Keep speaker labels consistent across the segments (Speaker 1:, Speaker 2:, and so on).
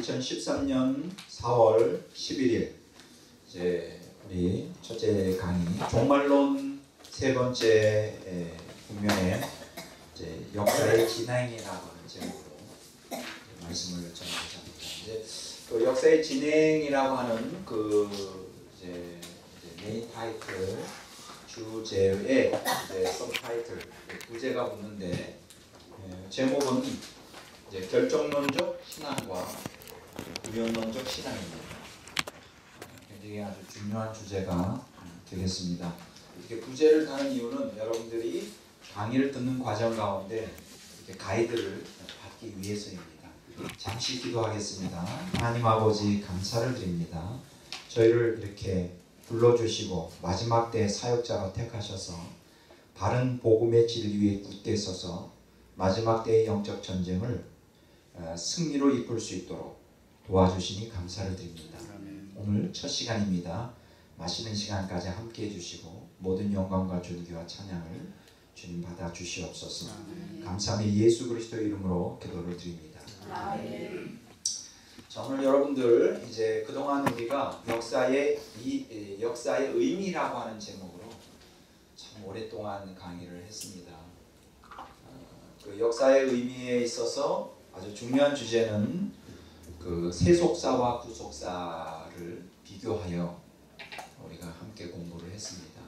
Speaker 1: 2013년 4월 11일 이제 우리 첫째 강의 종말론 세 번째 국면에 이제 역사의 진행이라고 하는 제목으로 말씀을 전하고자 합니다. 이제 그 역사의 진행이라고 하는 그 이제 메인 타이틀 주제에 이제 서브타이틀 부제가 붙는데 제목은 이제 결정론적 신앙과 우연론적 신앙입니다. 굉장히 아주 중요한 주제가 되겠습니다. 이렇게 부제를 다는 이유는 여러분들이 강의를 듣는 과정 가운데 이렇게 가이드를 받기 위해서입니다. 잠시 기도하겠습니다. 하나님 아버지 감사를 드립니다. 저희를 이렇게 불러주시고 마지막 때 사역자로 택하셔서 바른 복음의 진리에 굳게 서서 마지막 때의 영적 전쟁을 승리로 이끌 수 있도록 도와주시니 감사를 드립니다. 오늘 첫 시간입니다. 마시는 시간까지 함께해 주시고 모든 영광과 존귀와 찬양을 주님 받아 주시옵소서. 감사하며 예수 그리스도 이름으로 기도를 드립니다. 자, 오늘 여러분들 이제 그동안 우리가 역사의 의미라고 하는 제목으로 참 오랫동안 강의를 했습니다. 그 역사의 의미에 있어서 아주 중요한 주제는 그 세속사와 구속사를 비교하여 우리가 함께 공부를 했습니다.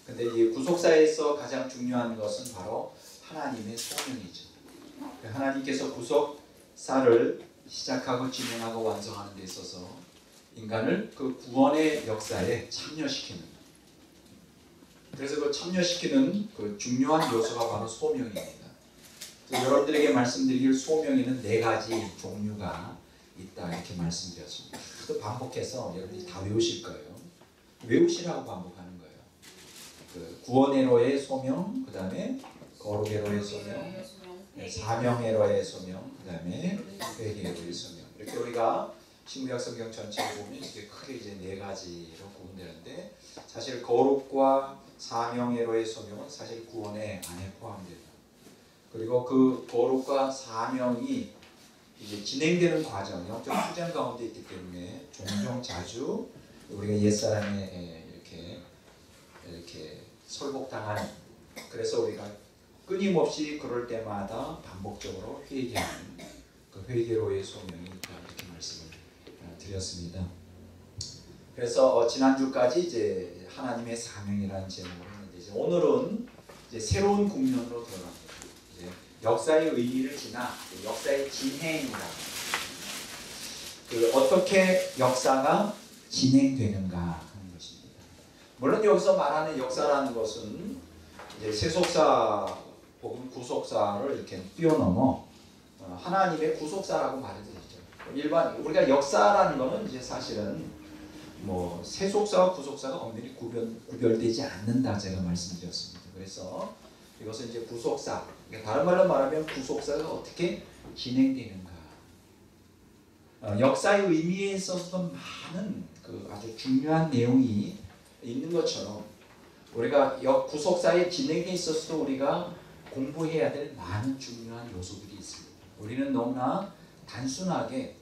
Speaker 1: 근데 이 구속사에서 가장 중요한 것은 바로 하나님의 소명이죠. 하나님께서 구속사를 시작하고 진행하고 완성하는 데 있어서 인간을 그 구원의 역사에 참여시키는, 그래서 그 참여시키는 그 중요한 요소가 바로 소명입니다. 여러분들에게 말씀드릴 소명에는 4가지 종류가 있다 이렇게 말씀드렸습니다. 또 반복해서 여러분들이 다 외우실 거예요. 외우시라고 반복하는 거예요. 그 구원의로의 소명, 그 다음에 거룩의로의 소명, 사명의로의 소명, 그 다음에 회개의로의 소명. 이렇게 우리가 신구약 성경 전체를 보면 이렇게 크게 이제 4가지로 구분되는데, 사실 거룩과 사명의로의 소명은 사실 구원의 안에 포함됩니다. 그리고 그 거룩과 사명이 이제 진행되는 과정, 영적 수장 가운데 있기 때문에 종종 자주 우리가 옛사람에 이렇게 설복당하는, 그래서 우리가 끊임없이 그럴 때마다 반복적으로 회개하는 그 회개로의 소명이 있다 이렇게 말씀을 드렸습니다. 그래서 지난주까지 이제 하나님의 사명이라는 제목으로 했는데, 이제 오늘은 이제 새로운 국면으로 들어갑니다. 역사의 의미를 지나 역사의 진행이다. 그 어떻게 역사가 진행되는가 하는 것입니다. 물론 여기서 말하는 역사라는 것은 이제 세속사 혹은 구속사를 이렇게 뛰어넘어 하나님의 구속사라고 말해도 되죠. 일반 우리가 역사라는 것은 이제 사실은 뭐 세속사와 구속사가 엄연히 구별되지 않는다 제가 말씀드렸습니다. 그래서 이것은 이제 구속사, 다른 말로 말하면 구속사가 어떻게 진행되는가. 역사의 의미에 있어서도 많은 그 아주 중요한 내용이 있는 것처럼 우리가 구속사의 진행에 있어서도 우리가 공부해야 될 많은 중요한 요소들이 있습니다. 우리는 너무나 단순하게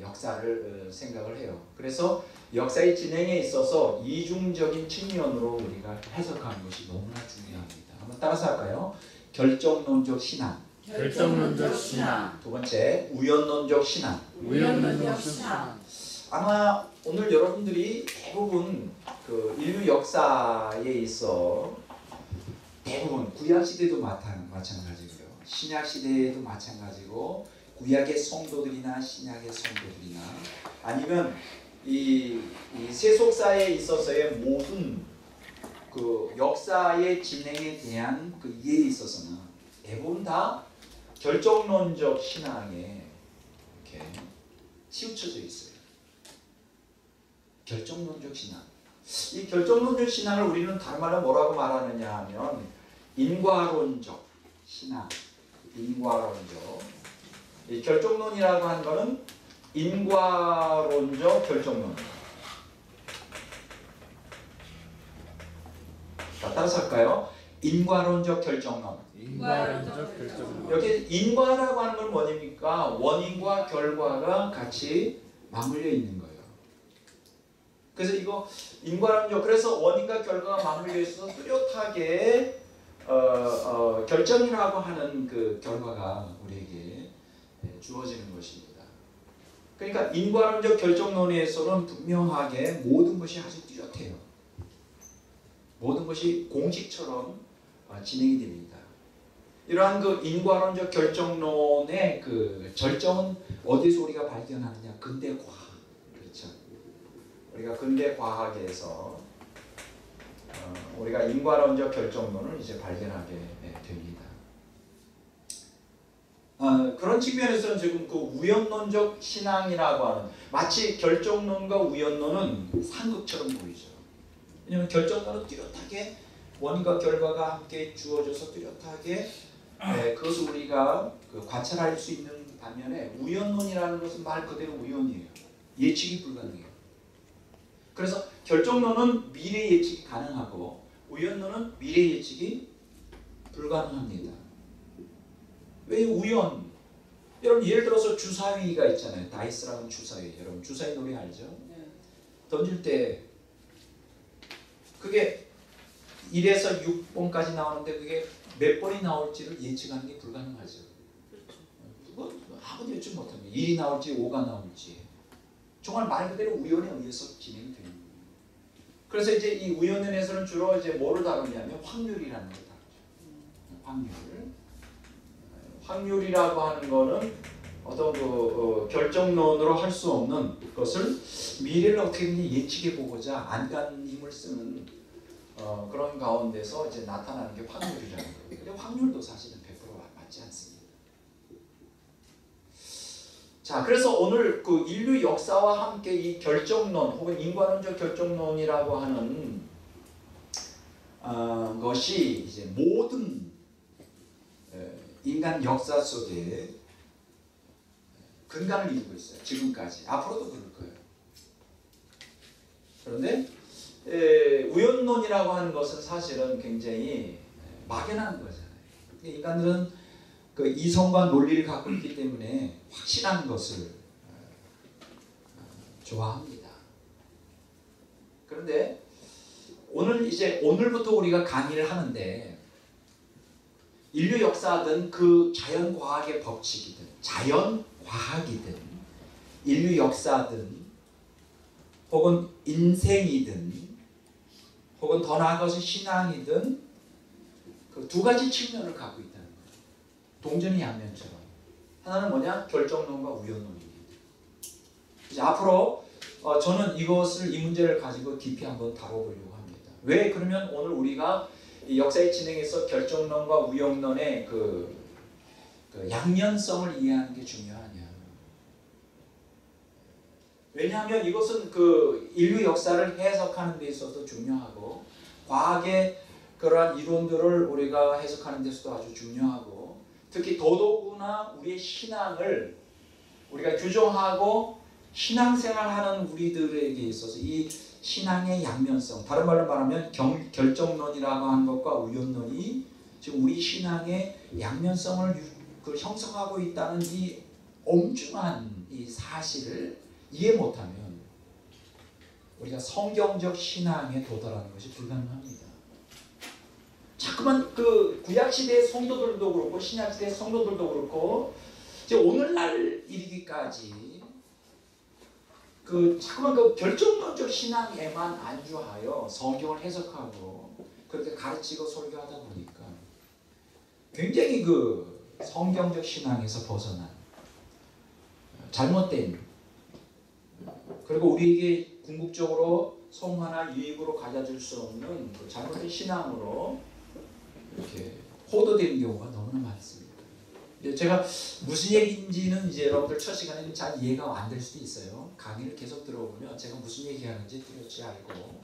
Speaker 1: 역사를 생각을 해요. 그래서 역사의 진행에 있어서 이중적인 측면으로 우리가 해석하는 것이 너무나 중요합니다. 한번 따라서 할까요? 결정론적 신앙.
Speaker 2: 결정론적 신앙.
Speaker 1: 두 번째, 우연론적 신앙.
Speaker 2: 우연론적 신앙.
Speaker 1: 아마 오늘 여러분들이 대부분 그 인류 역사에 있어 대부분 구약 시대도 마찬가지고요, 신약 시대에도 마찬가지고, 구약의 성도들이나 신약의 성도들이나 아니면 이 세속사에 있어서의 모든 그 역사의 진행에 대한 그 이해에 있어서는 대부분 다 결정론적 신앙에 이렇게 치우쳐져 있어요. 결정론적 신앙. 이 결정론적 신앙을 우리는 다른 말로 뭐라고 말하느냐 하면 인과론적 신앙. 인과론적. 이 결정론이라고 하는 것은 인과론적 결정론. 자, 따라서 할까요? 인과론적 결정론.
Speaker 2: 인과론적 결정론.
Speaker 1: 여기 인과라고 하는 건 뭐입니까? 원인과 결과가 같이 맞물려 있는 거예요. 그래서 이거 인과론적, 그래서 원인과 결과가 맞물려 있어서 뚜렷하게 결정이라고 하는 그 결과가 우리에게 주어지는 것입니다. 그러니까 인과론적 결정론에서는 분명하게 모든 것이 아주 뚜렷해요. 모든 것이 공식처럼 진행이 됩니다. 이러한 그 인과론적 결정론의 그 절정은 어디서 우리가 발견하느냐? 근대 과학. 그렇죠. 우리가 근대 과학에서 우리가 인과론적 결정론을 이제 발견하게 됩니다. 그런 측면에서는 지금 그 우연론적 신앙이라고 하는, 마치 결정론과 우연론은 상극처럼 보이죠. 왜냐하면 결정론은 뚜렷하게 원인과 결과가 함께 주어져서 뚜렷하게 그것을 우리가 관찰할 수 있는 반면에, 우연론이라는 것은 말 그대로 우연이에요. 예측이 불가능해요. 그래서 결정론은 미래 예측이 가능하고 우연론은 미래 예측이 불가능합니다. 왜 우연? 여러분 예를 들어서 주사위가 있잖아요. 다이스라는 주사위. 여러분 주사위 놀이 알죠? 네. 던질 때 그게 1에서 6번까지 나오는데 그게 몇 번이 나올지를 예측하는 게 불가능하죠. 그건 아무도 예측 못합니다. 1이 나올지 5가 나올지. 정말 말 그대로 우연에 의해서 진행이 되는 거예요. 그래서 이제 이 우연론에서는 주로 이제 뭐를 다루냐면 확률이라는 걸 다루죠. 확률이라고 하는 거는 어떤 그 결정론으로 할 수 없는 것을 미래를 어떻게든 예측해 보고자 안간 힘을 쓰는 그런 가운데서 이제 나타나는 게 확률이라는 거예요. 근데 확률도 사실은 100% 맞지 않습니다. 자, 그래서 오늘 그 인류 역사와 함께 이 결정론 혹은 인과론적 결정론이라고 하는 것이 이제 모든 인간 역사 속에 근간을 이루고 있어요. 지금까지. 앞으로도 그럴 거예요. 그런데 우연론이라고 하는 것은 사실은 굉장히 막연한 거잖아요. 인간들은 그 이성과 논리를 갖고 있기 때문에 확실한 것을 좋아합니다. 그런데 오늘부터 우리가 강의를 하는데, 인류 역사든 그 자연과학의 법칙이든 자연과학이든 인류 역사든 혹은 인생이든 혹은 더 나아가서 신앙이든 그 두 가지 측면을 갖고 있다는 거예요. 동전이 양면처럼. 하나는 뭐냐? 결정론과 우연론입니다. 이제 앞으로 저는 이 문제를 가지고 깊이 한번 다뤄보려고 합니다. 왜 그러면 오늘 우리가 이 역사의 진행에서 결정론과 우연론의 그 양면성을 이해하는 게 중요하냐? 왜냐하면 이것은 그 인류 역사를 해석하는 데 있어서 중요하고, 과학의 그러한 이론들을 우리가 해석하는 데서도 아주 중요하고, 특히 더더구나 우리의 신앙을 우리가 규정하고 신앙생활하는 우리들에게 있어서 이 신앙의 양면성, 다른 말로 말하면 결정론이라고 하는 것과 우연론이 지금 우리 신앙의 양면성을 형성하고 있다는 이 엄중한 이 사실을 이해 못하면 우리가 성경적 신앙에 도달하는 것이 불가능합니다. 자꾸만 그 구약시대의 성도들도 그렇고 신약시대의 성도들도 그렇고 이제 오늘날 이르기까지 자꾸만 그 결정론적 신앙에만 안주하여 성경을 해석하고 그렇게 가르치고 설교하다 보니까 굉장히 그 성경적 신앙에서 벗어난 잘못된, 그리고 우리에게 궁극적으로 성화나 유익으로 가져줄 수 없는 그 잘못된 신앙으로 이렇게 호도되는 경우가 너무나 많습니다. 제가 무슨 얘기인지는 이제 여러분들 첫 시간에는 잘 이해가 안 될 수도 있어요. 강의를 계속 들어보면 제가 무슨 얘기하는지 뚜렷이 알고,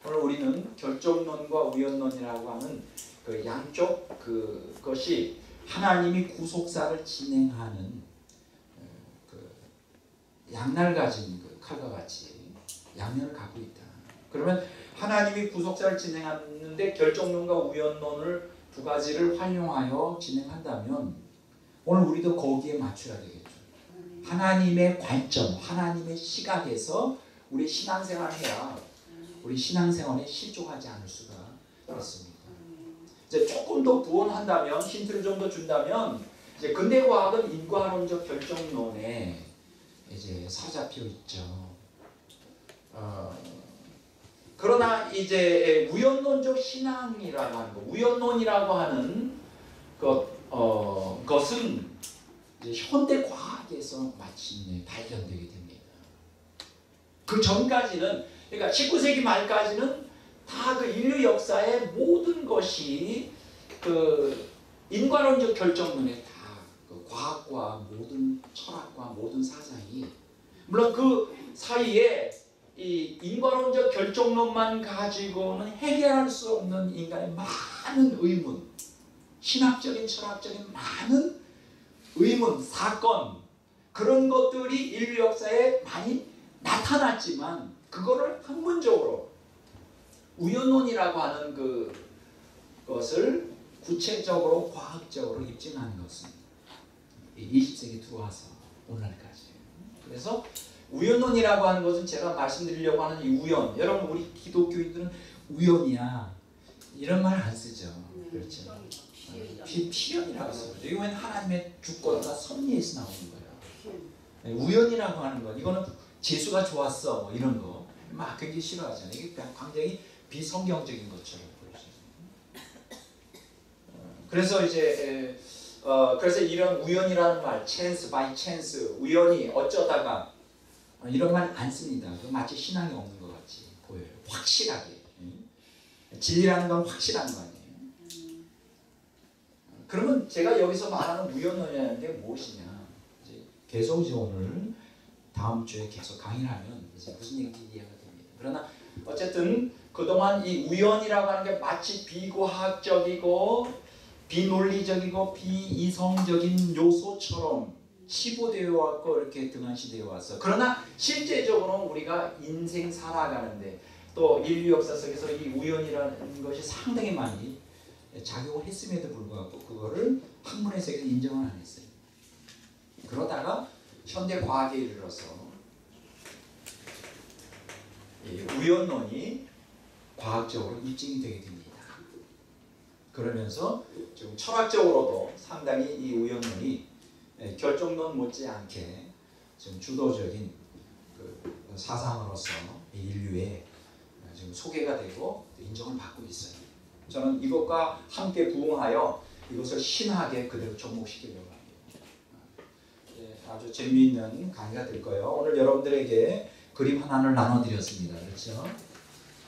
Speaker 1: 오늘 우리는 결정론과 우연론이라고 하는 그 양쪽 그것이 하나님이 구속사를 진행하는 그 양날 가진 그 칼과 같이 양면을 갖고 있다. 그러면 하나님이 구속사를 진행하는데 결정론과 우연론을 두 가지를 활용하여 진행한다면 오늘 우리도 거기에 맞춰야 되겠죠. 하나님의 관점, 하나님의 시각에서 우리 신앙생활을 해야 우리 신앙생활에 실족하지 않을 수가 있습니다. 이제 조금 더 부언한다면, 힌트를 좀 더 준다면, 이제 근대과학은 인과론적 결정론에 이제 사로잡혀 있죠. 그러나 이제 우연론적 신앙이라고 하는 거, 우연론이라고 하는 것은 이제 현대 과학에서 마침내 발견되게 됩니다. 그 전까지는, 그러니까 19세기 말까지는 다 그 인류 역사의 모든 것이 그 인과론적 결정론에 다 그 과학과 모든 철학과 모든 사상이, 물론 그 사이에 이 인과론적 결정론만 가지고는 해결할 수 없는 인간의 많은 의문, 신학적인 철학적인 많은 의문, 사건, 그런 것들이 인류 역사에 많이 나타났지만 그거를 학문적으로 우연론이라고 하는 그것을 구체적으로 과학적으로 입증하는 것은 20세기 들어와서 오늘날까지. 그래서 우연론이라고 하는 것은 제가 말씀드리려고 하는 이 우연, 여러분 우리 기독교인들은 우연이야 이런 말 안 쓰죠. 그렇죠. 필연이라고 써요. 이건 하나님의 주권과 섭리에서 나오는 거예요. 우연이라고 하는 것, 이거는 재수가 좋았어 뭐 이런 거 막 굉장히 싫어하잖아요. 이게 굉장히 비성경적인 것처럼 보여져요. 그래서 이제 그래서 이런 우연이라는 말, chance by chance, 우연히 어쩌다가 이런 말 안 씁니다. 마치 신앙이 없는 것 같이 보여요. 확실하게. 진리라는 건 확실한 거 아니에요. 그러면 제가 여기서 말하는 우연론이라는 게 무엇이냐? 이제 계속 이제 오늘 다음 주에 계속 강의를 하면 이제 무슨 얘기인지 이해가 됩니다. 그러나 어쨌든 그동안 이 우연이라고 하는 게 마치 비과학적이고 비논리적이고 비이성적인 요소처럼 치부되어 왔고 이렇게 등한시되어 왔어. 그러나 실제적으로 우리가 인생 살아가는데 또 인류 역사 속에서 이 우연이라는 것이 상당히 많이 작용을 했음에도 불구하고 그거를 학문에서 인정을 안 했어요. 그러다가 현대 과학에 이르러서 이 우연론이 과학적으로 입증이 되게 됩니다. 그러면서 지금 철학적으로도 상당히 이 우연론이 결정론 못지않게 지금 주도적인 그 사상으로서 인류에 지금 소개가 되고 인정을 받고 있어요. 저는 이것과 함께 부응하여 이것을 신학에 그대로 접목시키려고 합니다. 아주 재미있는 강의가 될 거예요. 오늘 여러분들에게 그림 하나를 나눠드렸습니다. 그렇죠?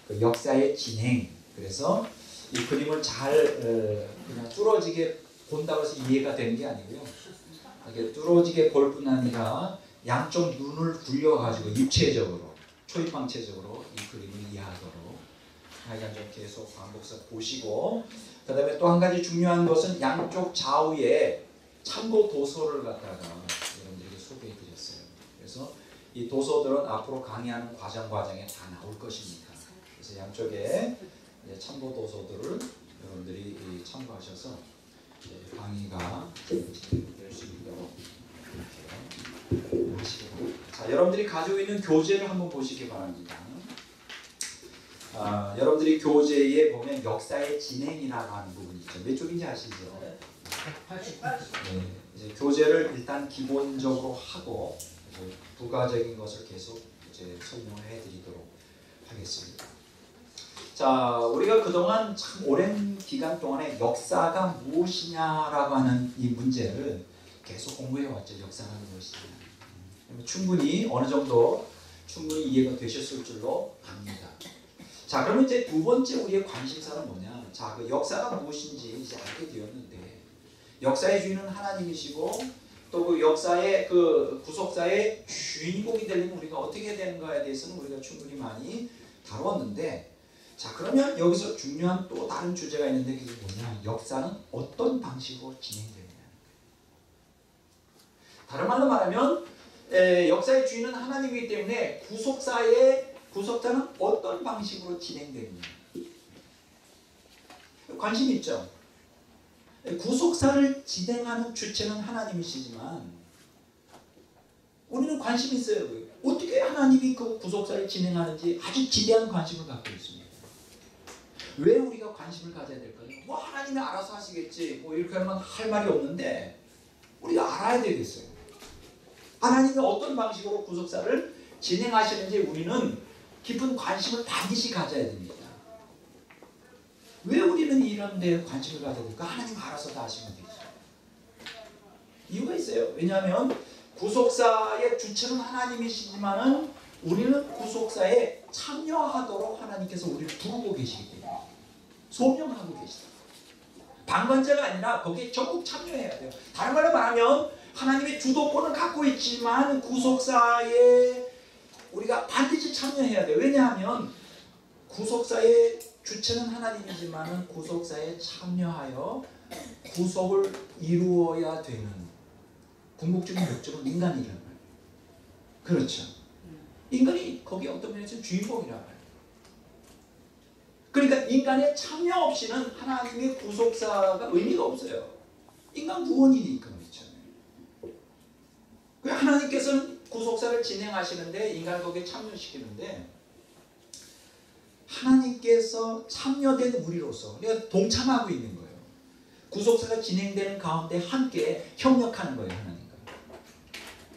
Speaker 1: 그 역사의 진행. 그래서 이 그림을 잘 그냥 뚫어지게 본다고 해서 이해가 되는 게 아니고요. 이렇게 뚫어지게 볼 뿐 아니라 양쪽 눈을 굴려가지고 입체적으로, 초입방체적으로 이 그림을 이해하도록 하여간 좀 계속 반복해서 보시고, 그 다음에 또 한 가지 중요한 것은 양쪽 좌우에 참고 도서를 갖다가 여러분들에게 소개해 드렸어요. 그래서 이 도서들은 앞으로 강의하는 과정에 다 나올 것입니다. 그래서 양쪽에 참고 도서들을 여러분들이 참고하셔서 강의가 될 수 있도록 이렇게 하시고, 자, 여러분들이 가지고 있는 교재를 한번 보시기 바랍니다. 여러분들이 교재에 보면 역사의 진행이라고 하는 부분이 있죠. 몇 쪽인지 아시죠?
Speaker 3: 80.
Speaker 1: 네, 이제 교재를 일단 기본적으로 하고 이제 부가적인 것을 계속 이제 설명을 해드리도록 하겠습니다. 자, 우리가 그동안 참 오랜 기간 동안에 역사가 무엇이냐라고 하는 이 문제를 계속 공부해 왔죠. 역사가 무엇이냐. 충분히 어느 정도 충분히 이해가 되셨을 줄로 압니다. 자, 그러면 이제 두 번째 우리의 관심사는 뭐냐? 자, 그 역사가 무엇인지 이제 알게 되었는데, 역사의 주인은 하나님이시고 또 그 역사의 그 구속사의 주인공이 되려면 우리가 어떻게 해야 되는가에 대해서는 우리가 충분히 많이 다루었는데, 자, 그러면 여기서 중요한 또 다른 주제가 있는데 그게 뭐냐? 역사는 어떤 방식으로 진행되느냐? 다른 말로 말하면 역사의 주인은 하나님이기 때문에 구속사는 어떤 방식으로 진행되느냐? 관심 있죠? 구속사를 진행하는 주체는 하나님이시지만 우리는 관심이 있어요. 어떻게 하나님이 그 구속사를 진행하는지 아주 지대한 관심을 갖고 있습니다. 왜 우리가 관심을 가져야 될까요? 뭐 하나님이 알아서 하시겠지 뭐 이렇게 하면 할 말이 없는데 우리가 알아야 되겠어요. 하나님이 어떤 방식으로 구속사를 진행하시는지 우리는 깊은 관심을 반드시 가져야 됩니다. 왜 우리는 이런 데 관심을 가져야 될까? 하나님 알아서 다 하시면 되죠. 이유가 있어요. 왜냐하면 구속사의 주체는 하나님이시지만은 우리는 구속사에 참여하도록 하나님께서 우리를 부르고 계시기 때문에 소명하고 계시다. 방관자가 아니라 거기에 적극 참여해야 돼요. 다른 말로 말하면 하나님의 주도권을 갖고 있지만 구속사에 우리가 반드시 참여해야 돼요. 왜냐하면 구속사의 주체는 하나님이지만 구속사에 참여하여 구속을 이루어야 되는 궁극적인 목적은 인간이란 말이에요. 그렇죠. 인간이 거기 어떤 면에서 주인공이란 말이에요. 그러니까 인간의 참여 없이는 하나님의 구속사가 의미가 없어요. 인간 구원이니까 그렇잖아요. 하나님께서는 구속사를 진행하시는데 인간을 거기에 참여시키는데 하나님께서 참여된 우리로서 우리가 동참하고 있는 거예요. 구속사가 진행되는 가운데 함께 협력하는 거예요. 하나님과.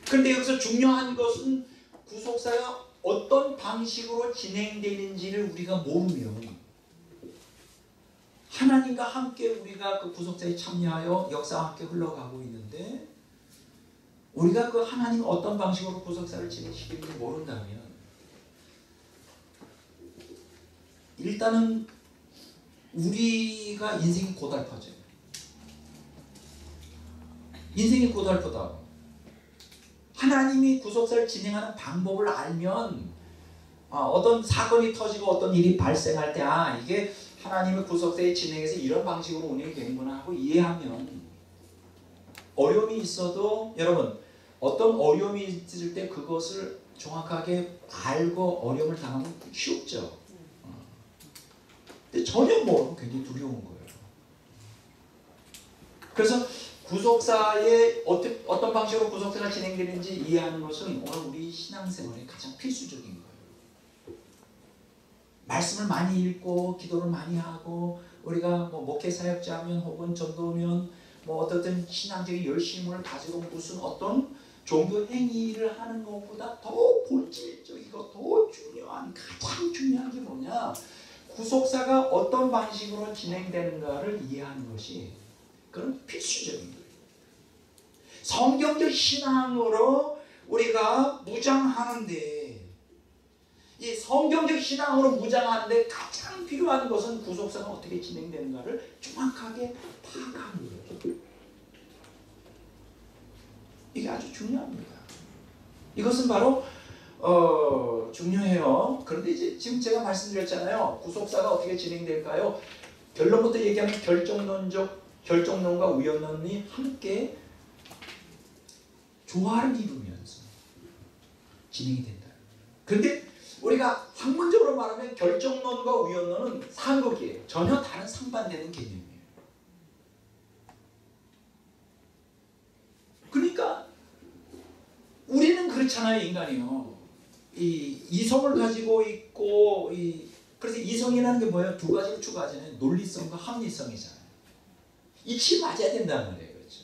Speaker 1: 그런데 여기서 중요한 것은 구속사가 어떤 방식으로 진행되는지를 우리가 모르면 하나님과 함께 우리가 그 구속사에 참여하여 역사와 함께 흘러가고 있는데 우리가 그 하나님 어떤 방식으로 구속사를 진행시키는지 모른다면 일단은 우리가 인생이 고달파져요. 인생이 고달프다. 하나님이 구속사를 진행하는 방법을 알면 어떤 사건이 터지고 어떤 일이 발생할 때 이게 하나님의 구속사의 진행에서 이런 방식으로 운영이 되는구나 하고 이해하면 어려움이 있어도 여러분 어떤 어려움이 있을 때 그것을 정확하게 알고 어려움을 당하면 쉽죠. 근데 전혀 모르면 굉장히 두려운 거예요. 그래서 구속사의 어떤 방식으로 구속사가 진행되는지 이해하는 것은 오늘 우리 신앙생활에 가장 필수적인 거예요. 말씀을 많이 읽고 기도를 많이 하고 우리가 뭐 목회 사역자면 혹은 전도면 뭐 어떤 신앙적인 열심을 가지고 무슨 어떤 종교 행위를 하는 것보다 더 본질적이고 더 중요한 가장 중요한 게 뭐냐? 구속사가 어떤 방식으로 진행되는가를 이해하는 것이 그런 필수적인 거예요. 성경적 신앙으로 우리가 무장하는데 이 성경적 신앙으로 무장하는데 가장 필요한 것은 구속사가 어떻게 진행되는가를 정확하게 파악하는 거예요. 이게 아주 중요합니다. 이것은 바로 중요해요. 그런데 이제 지금 제가 말씀드렸잖아요. 구속사가 어떻게 진행될까요? 결론부터 얘기하면 결정론과 우연론이 함께 조화를 이루면서 진행이 된다. 그런데 우리가 학문적으로 말하면 결정론과 우연론은 상극이에요. 전혀 다른 상반되는 개념이에요. 그러니까 우리는 그렇잖아요. 인간이요. 이 이성을 가지고 있고 그래서 이성이라는 게 뭐예요? 두 가지를 추구하잖아요. 논리성과 합리성이잖아요. 이치 맞아야 된다는 말이에요. 그렇죠?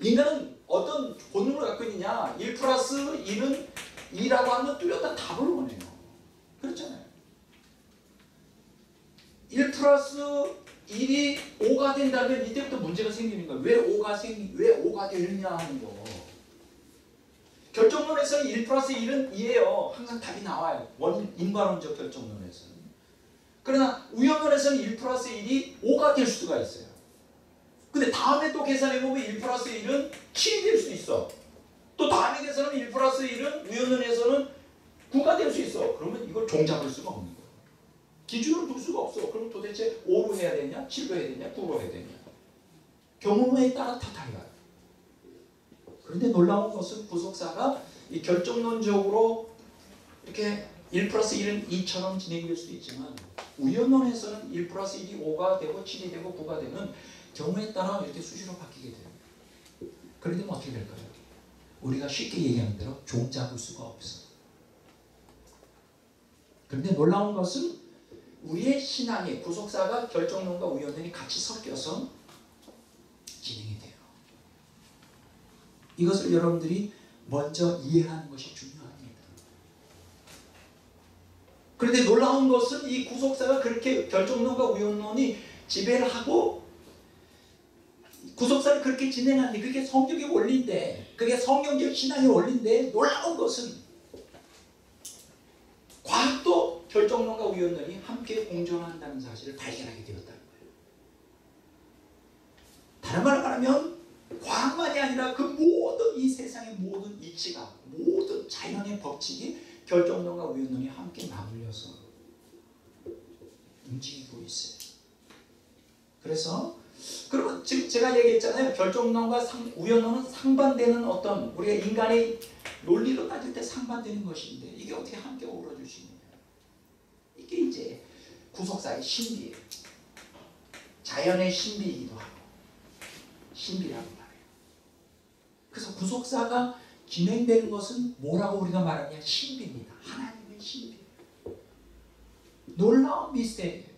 Speaker 1: 인간은 어떤 본능을 갖고 있느냐? 1 플러스 1은 2라고 하면 뚜렷한 답을 원해요. 그렇잖아요. 1 플러스 1이 5가 된다면 이때부터 문제가 생기는 거예요. 왜 5가 되느냐 하는 거. 결정론에서는 1 플러스 1은 2예요. 항상 답이 나와요. 인과론적 결정론에서는. 그러나 우연론에서는 1 플러스 1이 5가 될 수가 있어요. 근데 다음에 또 계산해보면 1 플러스 1은 7이 될 수 있어. 또 다음에 계산하면 1 플러스 1은 우연론에서는 9가 될 수 있어. 그러면 이걸 종잡을 수가 없는 거예요. 기준을 둘 수가 없어. 그럼 도대체 5로 해야 되냐? 7로 해야 되냐? 9로 해야 되냐? 경험에 따라 다 달라요. 그런데 놀라운 것은 구속사가 이 결정론적으로 이렇게 1 플러스 1은 2처럼 진행될 수도 있지만 우연론에서는 1 플러스 1이 5가 되고 7이 되고 9가 되는
Speaker 4: 경우에 따라 이렇게 수시로 바뀌게 돼요. 그런데 뭐 어떻게 될까요? 우리가 쉽게 얘기하는 대로 종 잡을 수가 없어. 그런데 놀라운 것은 우리의 신앙이 구속사가 결정론과 우연론이 같이 섞여서 진행이 돼요. 이것을 여러분들이 먼저 이해하는 것이 중요합니다. 그런데 놀라운 것은 이 구속사가 그렇게 결정론과 우연론이 지배를 하고 구속사를 그렇게 진행하는데 그게 성경의 원리인데, 그게 성경적 신앙의 원리인데, 놀라운 것은 과학도 결정론과 우연론이 함께 공존한다는 사실을 발견하게 되었다는 거예요. 다른 말로 말하면 과학만이 아니라 그 모든 이 세상의 모든 이치가, 모든 자연의 법칙이 결정론과 우연론이 함께 맞물려서 움직이고 있어요. 그래서 그러면 지금 제가 얘기했잖아요. 결정론과 우연론은 상반되는 어떤 우리가 인간의 논리로 따질 때 상반되는 것인데 이게 어떻게 함께 어우러질 수 있느냐. 이게 이제 구속사의 신비예요. 자연의 신비이기도 하고 신비라고 말해요. 그래서 구속사가 진행되는 것은 뭐라고 우리가 말하냐? 신비입니다. 하나님의 신비. 놀라운 미스테리예요.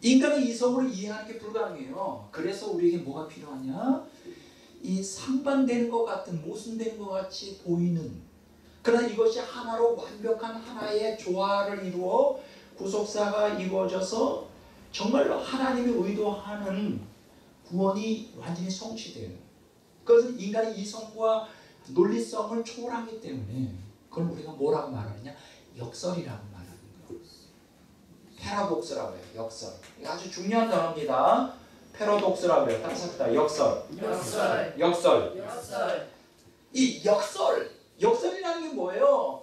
Speaker 4: 인간의 이성으로 이해하는 게 불가능해요. 그래서 우리에게 뭐가 필요하냐? 이 상반되는 것 같은, 모순되는 것 같이 보이는, 그러나 이것이 하나로 완벽한 하나의 조화를 이루어 구속사가 이루어져서 정말로 하나님이 의도하는 구원이 완전히 성취되는, 그것은 인간의 이성과 논리성을 초월하기 때문에 그걸 우리가 뭐라고 말하느냐? 역설이라고 말하는 거예요. 패러독스라고 해요. 역설. 이거 아주 중요한 단어입니다. 패러독스라고 해요. 따라합시다. 역설.
Speaker 3: 역설.
Speaker 4: 역설.
Speaker 3: 역설.
Speaker 4: 이 역설이라는 게 뭐예요?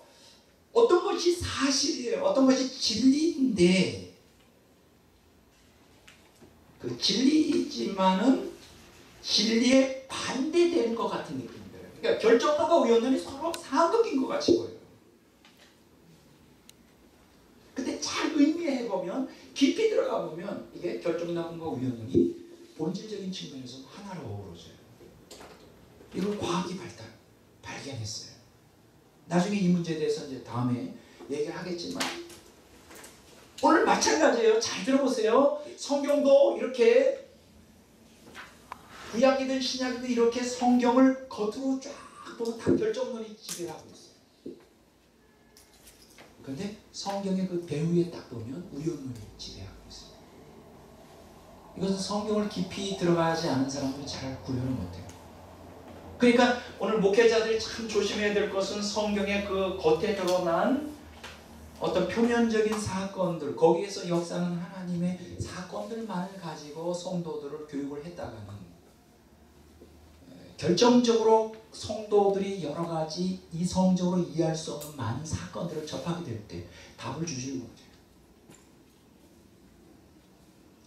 Speaker 4: 어떤 것이 사실이에요. 어떤 것이 진리인데 그 진리지만은 진리에 반대되는 것 같은 느낌이에요. 그러니까 결정론과 우연론이 서로 상극인 것 같이 보여요. 근데 잘 의미해보면, 깊이 들어가 보면 이게 결정론과 우연론이 본질적인 측면에서 하나로 어우러져요. 이걸 과학이 발견했어요. 나중에 이 문제에 대해서 이제 다음에 얘기를 하겠지만 오늘 마찬가지예요. 잘 들어보세요. 성경도 이렇게 구약이든 신약이든 이렇게 성경을 겉으로 쫙 보면 다 결정론이 지배하고 있어요. 그런데 성경의 그 배후에 딱 보면 우연론이 지배하고 있어요. 이것은 성경을 깊이 들어가지 않은 사람들은 잘 구별을 못해요. 그러니까 오늘 목회자들이 참 조심해야 될 것은 성경의 그 겉에 드러난 어떤 표면적인 사건들, 거기에서 역사는 하나님의 사건들만을 가지고 성도들을 교육을 했다가는 결정적으로 성도들이 여러 가지 이성적으로 이해할 수 없는 많은 사건들을 접하게 될 때 답을 주질 못해요.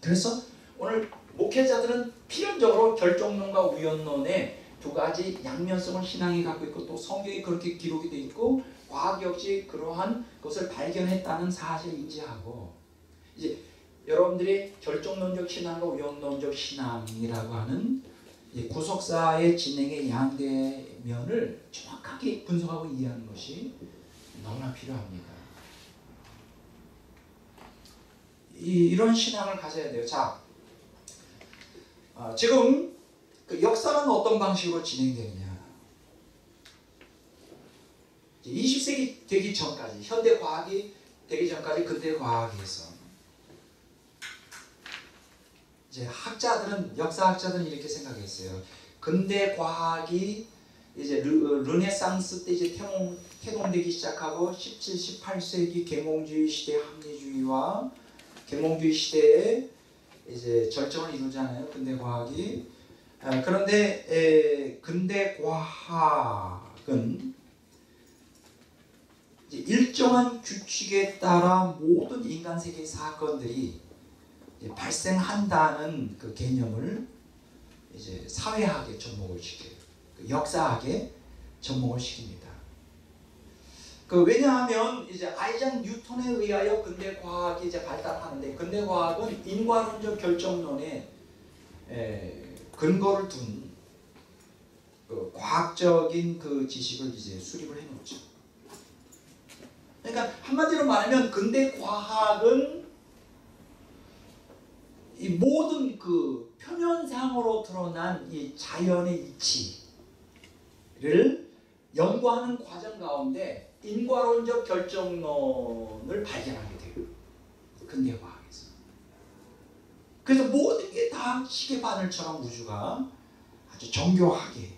Speaker 4: 그래서 오늘 목회자들은 필연적으로 결정론과 우연론의 두 가지 양면성을 신앙이 갖고 있고 또 성경이 그렇게 기록이 되어 있고 과학 역시 그러한 것을 발견했다는 사실을 인지하고 이제 여러분들이 결정론적 신앙과 우연론적 신앙이라고 하는 구속사의 진행의 양대면을 정확하게 분석하고 이해하는 것이 너무나 필요합니다. 이런 신앙을 가져야 돼요. 자, 지금 그 역사는 어떤 방식으로 진행되느냐? 20세기 되기 전까지, 현대 과학이 되기 전까지 근대 과학에서 이제 학자들은, 역사학자들은 이렇게 생각했어요. 근대 과학이 이제 르네상스 때 이제 태동되기 시작하고 17, 18세기 계몽주의 시대 합리주의와 계몽주의 시대에 이제 절정을 이루잖아요. 근대 과학이. 그런데 근대 과학은 이제 일정한 규칙에 따라 모든 인간 세계의 사건들이 발생한다는 그 개념을 이제 사회학에 접목을 시켜요. 그 역사학에 접목을 시킵니다. 왜냐하면 이제 아이작 뉴턴에 의하여 근대 과학이 이제 발달하는데 근대 과학은 인과론적 결정론에 근거를 둔 그 과학적인 그 지식을 이제 수립을 해놓죠. 그러니까 한마디로 말하면 근대 과학은 이 모든 그 표면상으로 드러난 이 자연의 이치를 연구하는 과정 가운데 인과론적 결정론을 발견하게 돼요. 근대 과학에서. 그래서 모든 게 다 시계 바늘처럼 우주가 아주 정교하게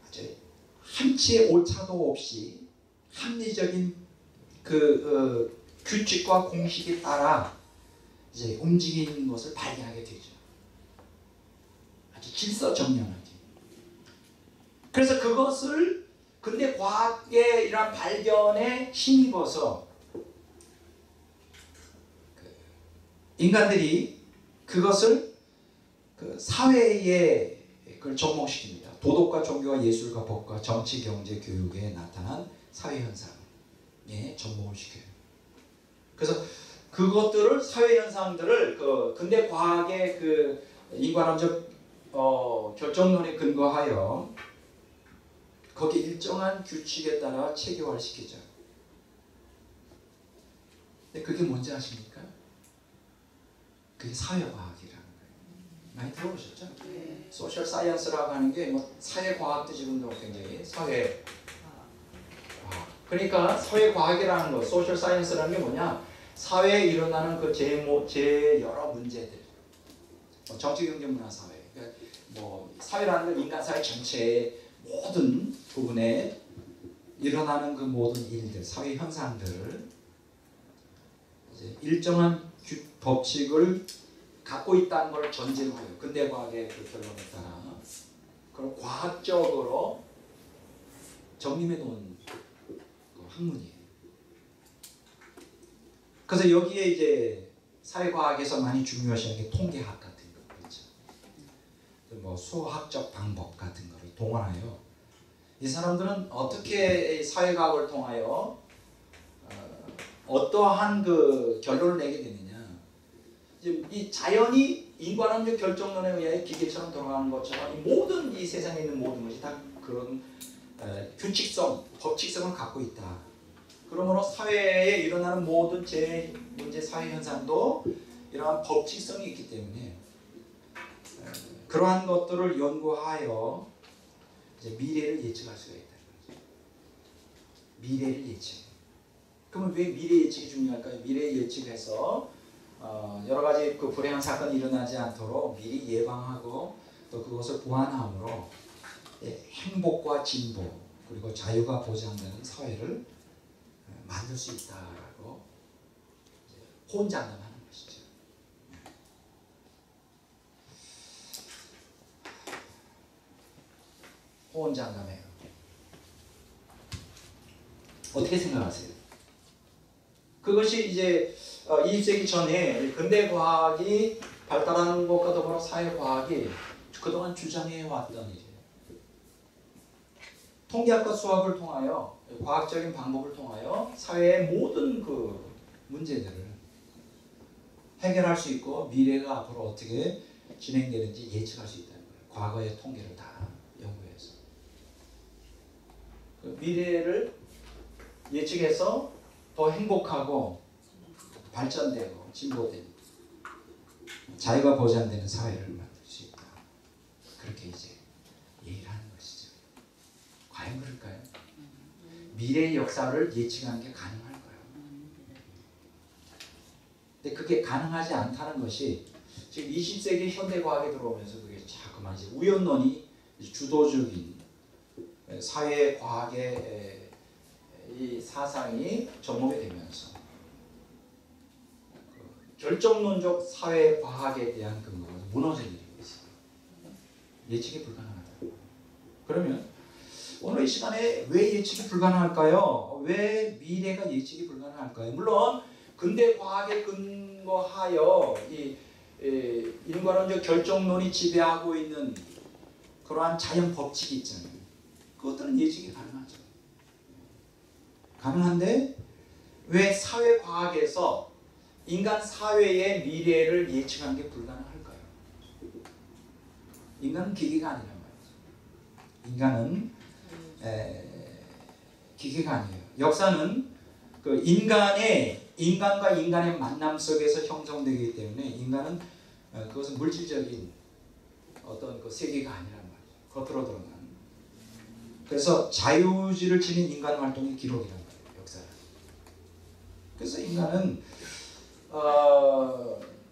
Speaker 4: 아주 한치의 오차도 없이 합리적인 그 규칙과 공식에 따라 이제 움직이는 것을 발견하게 되죠. 아주 질서정연하게. 그래서 그것을 근대 과학의 이런 발견에 힘입어서 인간들이 그것을 그 사회에 그걸 접목시킵니다. 도덕과 종교와 예술과 법과 정치, 경제, 교육에 나타난 사회 현상에 접목을 시켜요. 그래서 그것들을 사회 현상들을 그 근대 과학의 그 인과론적 결정론에 근거하여 거기에 일정한 규칙에 따라 체계화시키죠. 근데 그게 뭔지 아십니까? 그게 사회과학이라는 거예요. 많이 들어보셨죠?
Speaker 3: 네.
Speaker 4: 소셜 사이언스라고 하는 게 뭐 사회과학도 지금도 굉장히 사회과학. 그러니까 사회과학이라는 거, 소셜 사이언스라는 게 뭐냐? 사회에 일어나는 그 제 여러 문제들, 정치, 경제, 문화, 사회. 그러니까 뭐 사회라는 건 인간 사회 전체의 모든 부분에 일어나는 그 모든 일들, 사회 현상들을 이제 일정한 법칙을 갖고 있다는 걸 전제로 해요. 근대 과학의 그 결론에 따라. 그럼 과학적으로 정립해 놓은 그 학문이에요. 그래서 여기에 이제 사회과학에서 많이 중요시하는 게 통계학 같은 거 그렇죠. 뭐 수학적 방법 같은 거를 동원하여 이 사람들은 어떻게 사회과학을 통하여 어떠한 그 결론을 내게 되느냐. 이 자연이 인과론적 결정론에 의해 기계처럼 돌아가는 것처럼 이 모든 이 세상에 있는 모든 것이 다 그런 규칙성, 법칙성을 갖고 있다. 그러므로 사회에 일어나는 모든 문제 사회 현상도 이러한 법칙성이 있기 때문에 그러한 것들을 연구하여 이제 미래를 예측할 수가 있다는 거죠. 미래를 예측. 그러면 왜 미래 예측이 중요할까요? 미래 예측해서 여러 가지 그 불행한 사건이 일어나지 않도록 미리 예방하고 또 그것을 보완함으로 행복과 진보 그리고 자유가 보장되는 사회를 만들 수 있다라고 호언장담하는 것이죠. 호언장담해요. 어떻게 생각하세요? 그것이 이제 20세기 전에 근대 과학이 발달하는 것과 더불어 사회 과학이 그동안 주장해 왔던 일이에요. 통계학과 수학을 통하여 과학적인 방법을 통하여 사회의 모든 그 문제들을 해결할 수 있고 미래가 앞으로 어떻게 진행되는지 예측할 수 있다는 거예요. 과거의 통계를 다 연구해서 그 미래를 예측해서 더 행복하고 발전되고 진보된 자유가 보장되는 사회를 만들 수 있다. 그렇게 이제 얘기를 하는 것이죠. 과연 그럴까요? 미래의 역사를 예측하는 게 가능할까요? 근데 그게 가능하지 않다는 것이 지금 20세기 현대과학에 들어오면서 그게 자꾸만 이제 우연론이 주도적인 사회과학의 이 사상이 접목이 되면서 결정론적 사회과학에 대한 근거가 무너져 내리고 있습니다. 예측이 불가능하다. 그러면 오늘 이 시간에 왜 예측이 불가능할까요? 왜 미래가 예측이 불가능할까요? 물론 근대 과학에 근거하여 이 인과론적 결정론이 지배하고 있는 그러한 자연 법칙이 있잖아요. 그것들은 예측이 가능하죠. 가능한데 왜 사회과학에서 인간 사회의 미래를 예측하는 게 불가능할까요? 인간은 기계가 아니란 말이죠. 인간은 기계가 아니에요. 역사는 그 인간과 인간의 만남 속에서 형성되기 때문에 인간은 그것은 물질적인 어떤 그 세계가 아니란 말이죠. 겉으로 드러난. 그래서 자유의지를 지닌 인간 활동의 기록이란 말이에요. 역사는. 그래서 인간은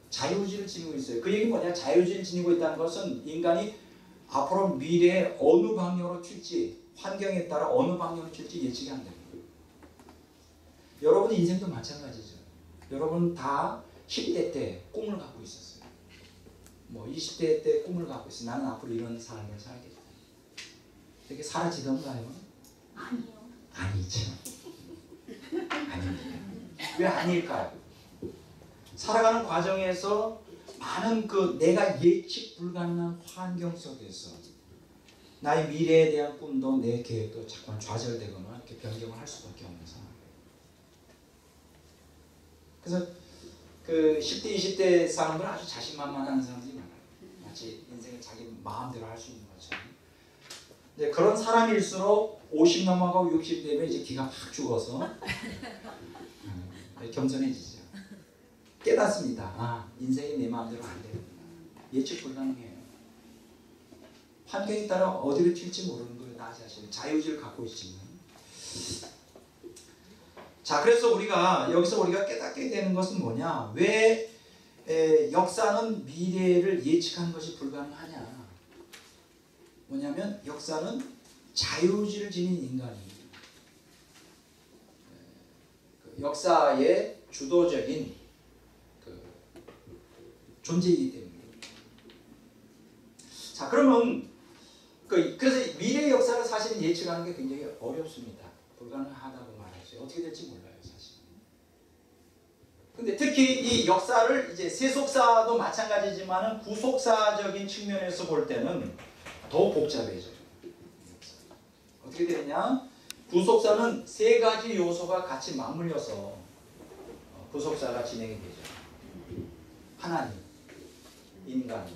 Speaker 4: 자유의지를 지니고 있어요. 그 얘기는 뭐냐? 자유의지를 지니고 있다는 것은 인간이 앞으로 미래에 어느 방향으로 튈지, 환경에 따라 어느 방향으로 튈지 예측이 안 됩니다. 여러분 인생도 마찬가지죠. 여러분 다 10대 때 꿈을 갖고 있었어요. 뭐 20대 때 꿈을 갖고 있어요. 나는 앞으로 이런 삶을 살겠다. 이렇게 사라지던가요?
Speaker 5: 아니요.
Speaker 4: 아니죠. 아닙니다. 왜 아닐까요? 살아가는 과정에서 많은 그 내가 예측 불가능한 환경 속에서 나의 미래에 대한 꿈도 내 계획도 자꾸만 좌절되거나 이렇게 변경을 할 수밖에 없는 상황. 그래서 그 10대, 20대 사람들은 아주 자신만만한 사람들이 많아요. 마치 인생을 자기 마음대로 할 수 있는 것처럼. 이제 그런 사람일수록 50 넘어가고 60 되면 이제 기가 확 죽어서 겸손해지죠. 깨닫습니다. 아, 인생이 내 마음대로 안 되는구나. 예측 불가능해요. 환경에 따라 어디로 튈지 모르는 거예요. 나 자신은 자유의지를 갖고 있지만. 자, 그래서 여기서 우리가 깨닫게 되는 것은 뭐냐? 왜 역사는 미래를 예측하는 것이 불가능하냐? 뭐냐면 역사는 자유의지를 지닌 인간이 역사의 주도적인 존재이기 때문에. 자, 그러면 그래서 미래의 역사를 사실 예측하는 게 굉장히 어렵습니다. 불가능하다고 말하죠. 어떻게 될지 몰라요, 사실. 근데 특히 이 역사를 이제 세속사도 마찬가지지만은 구속사적인 측면에서 볼 때는 더 복잡해져요. 어떻게 되느냐? 구속사는 세 가지 요소가 같이 맞물려서 구속사가 진행이 되죠. 하나님, 인간,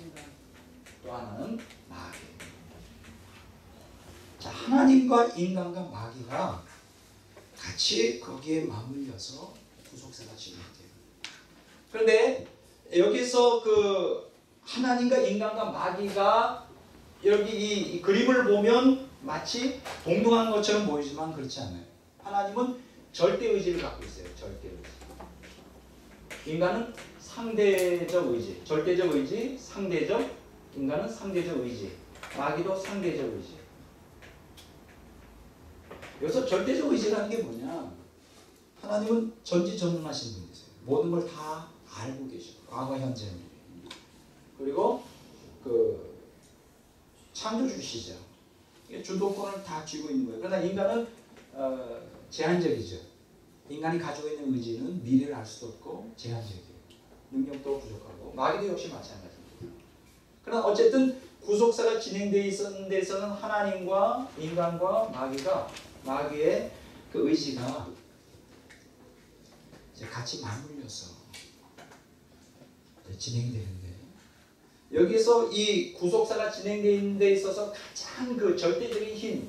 Speaker 4: 또 하나는 마귀. 자, 하나님과 인간과 마귀가 같이 거기에 맞물려서 구속사가 진행돼요. 그런데 여기서 그 하나님과 인간과 마귀가 여기 이 그림을 보면 마치 동등한 것처럼 보이지만 그렇지 않아요. 하나님은 절대의지를 갖고 있어요. 절대의지. 인간은 상대적 의지. 절대적 의지, 상대적, 인간은 상대적 의지. 마귀도 상대적 의지. 여기서 절대적 의지라는 게 뭐냐? 하나님은 전지전능하신 분이세요. 모든 걸 다 알고 계시고 과거, 현재, 미래. 그리고 그 창조주시죠. 주도권을 다 쥐고 있는 거예요. 그러나 인간은 제한적이죠. 인간이 가지고 있는 의지는 미래를 알 수도 없고 제한적이에요. 능력도 부족하고 마귀도 역시 마찬가지입니다. 그러나 어쨌든 구속사가 진행되어 있었는 데서는 하나님과 인간과 마귀의 그 의지가 이제 같이 맞물려서 진행이 되는데 여기서 이 구속사가 진행되는 데 있어서 가장 그 절대적인 힘,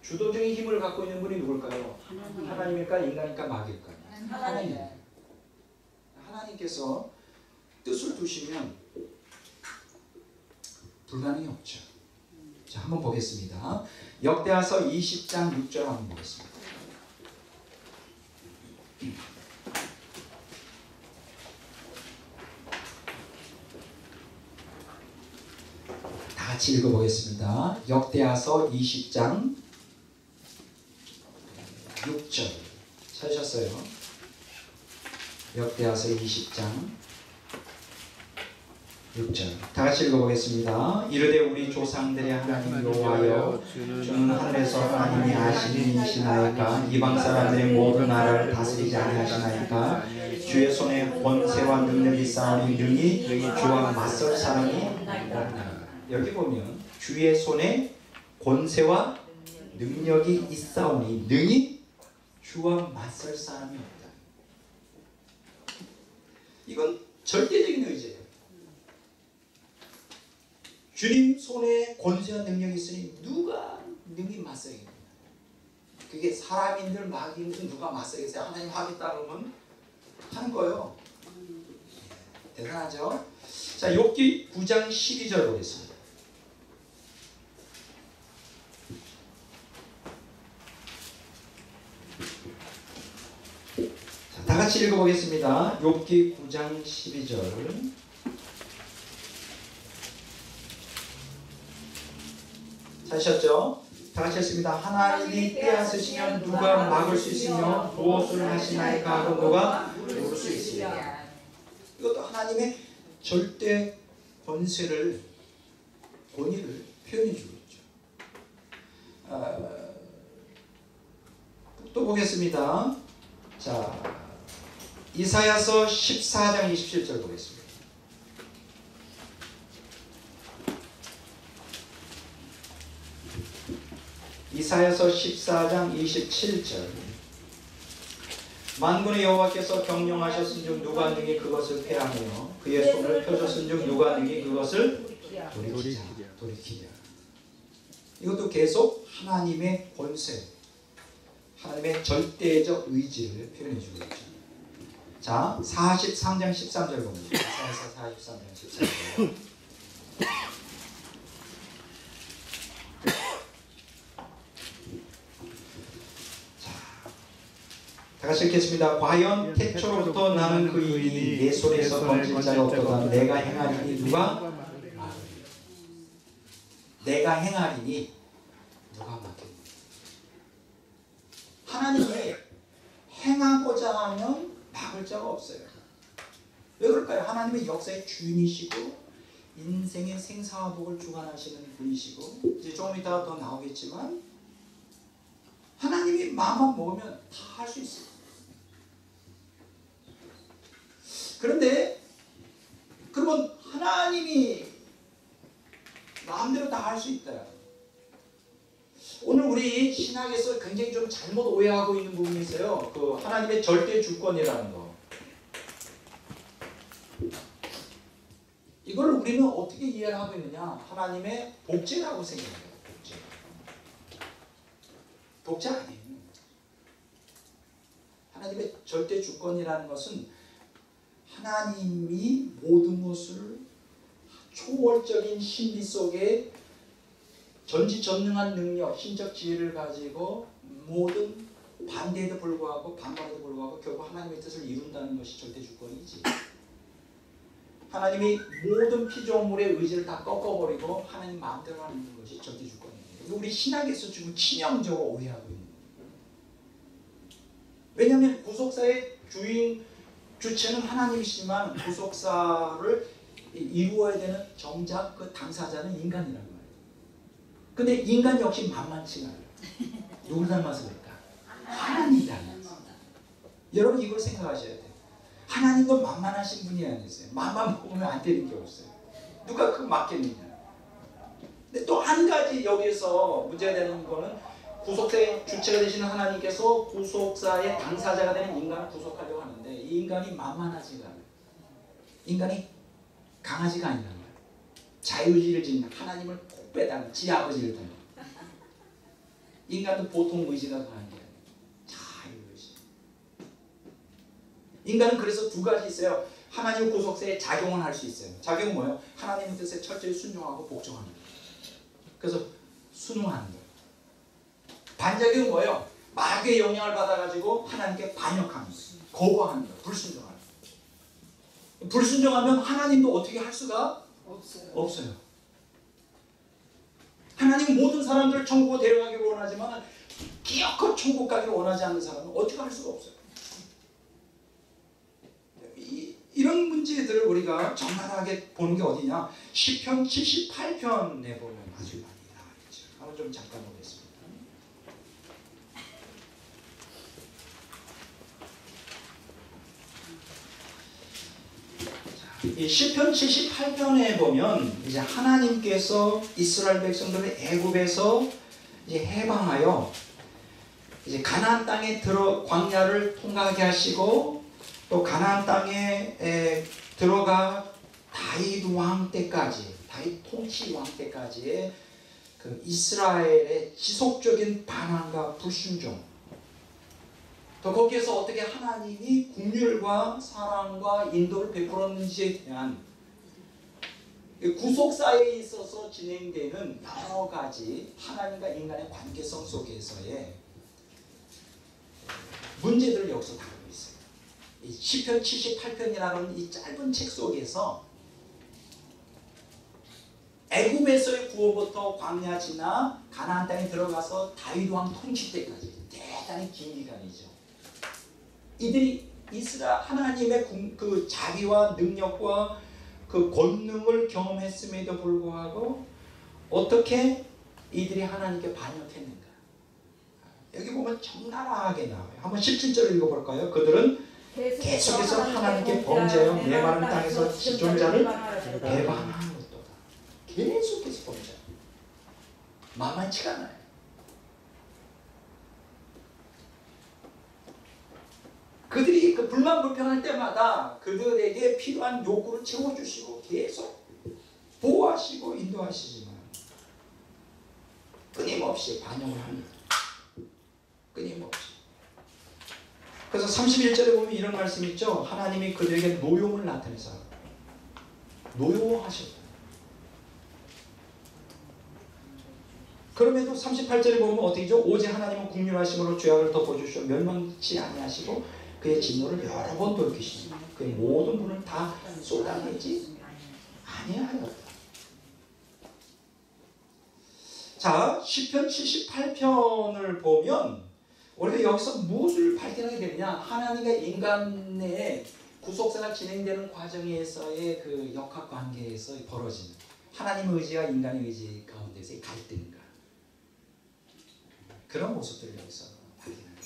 Speaker 4: 주도적인 힘을 갖고 있는 분이 누굴까요? 하나님일까? 인간일까? 마귀일까? 하나님. 하나님께서 뜻을 두시면 불가능이 없죠. 자, 한번 보겠습니다. 역대하서 20장 6절 한번 보겠습니다. 다 같이 읽어보겠습니다. 역대하서 20장 6절 찾으셨어요? 역대하서 20장 6절 다 같이 읽어보겠습니다. 이르되 우리 조상들의 하나님 여호와여 주는 하늘에서 하나님이 아시는 이시나이까 이방 사람들의 모든 나라를 다스리지 아니하시나이까 주의 손에 권세와 능력이 있사오니 능히 주와 맞설 사람이 없나이까. 여기 보면 주의 손에 권세와 능력이 있사오니 능히 주와 맞설 사람이 없다. 이건 절대적인 의지예요. 주님 손에 권세와 능력이 있으니 누가 능히 맞서겠느냐. 그게 사람인들 마귀인들 누가 맞서겠어요. 하나님 하겠다 그러면 하는 거예요. 대단하죠. 자, 욥기 9장 12절 보겠습니다. 자, 다 같이 읽어보겠습니다. 욥기 9장 12절. 찾으셨죠? 다 같이 했습니다. 하나님이 빼앗으시면 누가 막을 수 있으며 무엇을 하시나이까 하고 누가 모를 수 있으리라. 이것도 하나님의 절대 권위를 표현해 주고 있죠. 또 보겠습니다. 자, 이사야서 14장 27절 보겠습니다. 이사야서 14장 27절. 만군의 여호와께서 경영하셨은즉 누가 능히 그것을 패하며 그의 손을 펴줬은즉 누가 능히 그것을 돌이키랴. 이것도 계속 하나님의 권세, 하나님의 절대적 의지를 표현해주고 있죠. 자, 43장 13절 봅니다. 이사야서 43장 13절. 다같이 읽겠습니다. 과연 태초로부터 나는 그 일이 내 손에서 건질 자가 없도다. 내가 행하리니 누가 막으리니. 내가 행하리니 누가 막으리니. 하나님이 행하고자 하면 막을 자가 없어요. 왜 그럴까요? 하나님의 역사의 주인이시고 인생의 생사화복을 주관하시는 분이시고, 이제 조금 이따가 더 나오겠지만 하나님이 마음만 먹으면 다 할 수 있어요. 그런데 그러면 하나님이 마음대로 다 할 수 있다. 오늘 우리 신학에서 굉장히 좀 잘못 오해하고 있는 부분이 있어요. 그 하나님의 절대 주권이라는 거. 이걸 우리는 어떻게 이해를 하고 있느냐? 하나님의 복제라고 생각해요. 복제 아니에요. 하나님의 절대 주권이라는 것은 하나님이 모든 것을 초월적인 신비 속에 전지전능한 능력, 신적 지혜를 가지고 모든 반대에도 불구하고 반발에도 불구하고 결국 하나님의 뜻을 이룬다는 것이 절대 주권이지. 하나님이 모든 피조물의 의지를 다 꺾어버리고 하나님 마음대로 하는 것이 절대 주권이에요. 우리 신학에서 지금 치명적으로 오해하고 있는 거예요. 왜냐하면 구속사의 주체는 하나님이시지만 구속사를 이루어야 되는 정작 그 당사자는 인간이라는 거예요. 근데 인간 역시 만만치가 않아요. 누굴 닮아서 그럴까? 하나님 닮아서. 여러분 이걸 생각하셔야 돼요. 하나님도 만만하신 분이 아니세요. 맘만 먹으면 안 되는 게 없어요. 누가 그거 막겠느냐. 근데 또 한 가지 여기서 문제가 되는 거는 구속사의 주체가 되시는 하나님께서 구속사의 당사자가 되는 인간을 구속하려고 하는데 이 인간이 만만하지가 않아요. 인간이 강아지가 아니라는 거예요. 자유의지를 지닌 하나님을 꼭 빼닮은 지 아버지를 닮은. 인간도 보통 의지가 강한 게 아니에요. 자유의지. 인간은 그래서 두 가지 있어요. 하나님 구속사에 작용을 할 수 있어요. 작용은 뭐예요? 하나님의 뜻에 철저히 순종하고 복종하는 거예요. 그래서 순응하는 거예요. 반작용은 뭐예요? 마귀의 영향을 받아가지고 하나님께 반역하는 거예요. 거부하는 거예요. 불순종하는 거예요. 불순종하면 하나님도 어떻게 할 수가 없어요. 하나님은 모든 사람들을 천국으로 데려가기를 원하지만 기어코 천국 가기를 원하지 않는 사람은 어떻게 할 수가 없어요. 이런 문제들을 우리가 적나라하게 보는 게 어디냐? 시편 78편에 보면 아주 많이 나와 있죠. 한번 좀 잠깐 보겠습니다. 이 시편 78편에 보면 이제 하나님께서 이스라엘 백성들을 애굽에서 이제 해방하여 이제 가나안 땅에 들어 광야를 통과하게 하시고 또 가나안 땅에 들어가 다윗 왕 때까지 다윗 통치 왕 때까지의 그 이스라엘의 지속적인 반항과 불순종, 또 거기에서 어떻게 하나님이 긍휼과 사랑과 인도를 베풀었는지에 대한 구속사에 있어서 진행되는 여러 가지 하나님과 인간의 관계성 속에서의 문제들을 여기서 다루고 있어요. 이 시편 78편이라는 이 짧은 책 속에서 애굽에서의 구원부터 광야 지나 가나안 땅에 들어가서 다윗 왕 통치 때까지 대단히 긴 기간이죠. 이들이 하나님의 그 자비와 능력과 그 권능을 경험했음에도 불구하고 어떻게 이들이 하나님께 반역했는가. 여기 보면 적나라하게 나와요. 한번 17절 읽어볼까요? 그들은 계속해서 하나님께 범죄하여 메마른 땅에서 지존자를 배반하노라. 계속해서 범죄. 만만치가 않아요. 그들이 그 불만 불평할 때마다 그들에게 필요한 요구를 채워주시고 계속 보호하시고 인도하시지만 끊임없이 반영을 합니다. 끊임없이. 그래서 31절에 보면 이런 말씀이 있죠. 하나님이 그들에게 노용을 나타내서 노여워하셨다. 그럼에도 38절에 보면 어떻게 죠? 오직 하나님은 긍휼하심으로 죄악을 덮어주시고 멸망치 아니하시고 그의 진노를 여러 번 돌이키시니 그의 모든 분을 다 쏟아내지 아니하였다. 자, 시편 78편을 보면 우리가 여기서 무엇을 발견하게 되느냐? 하나님과 인간의 구속사가 진행되는 과정에서의 그 역학관계에서 벌어지는 하나님의 의지와 인간의 의지 가운데서의 갈등과 그런 모습들을 여기서 발견합니다.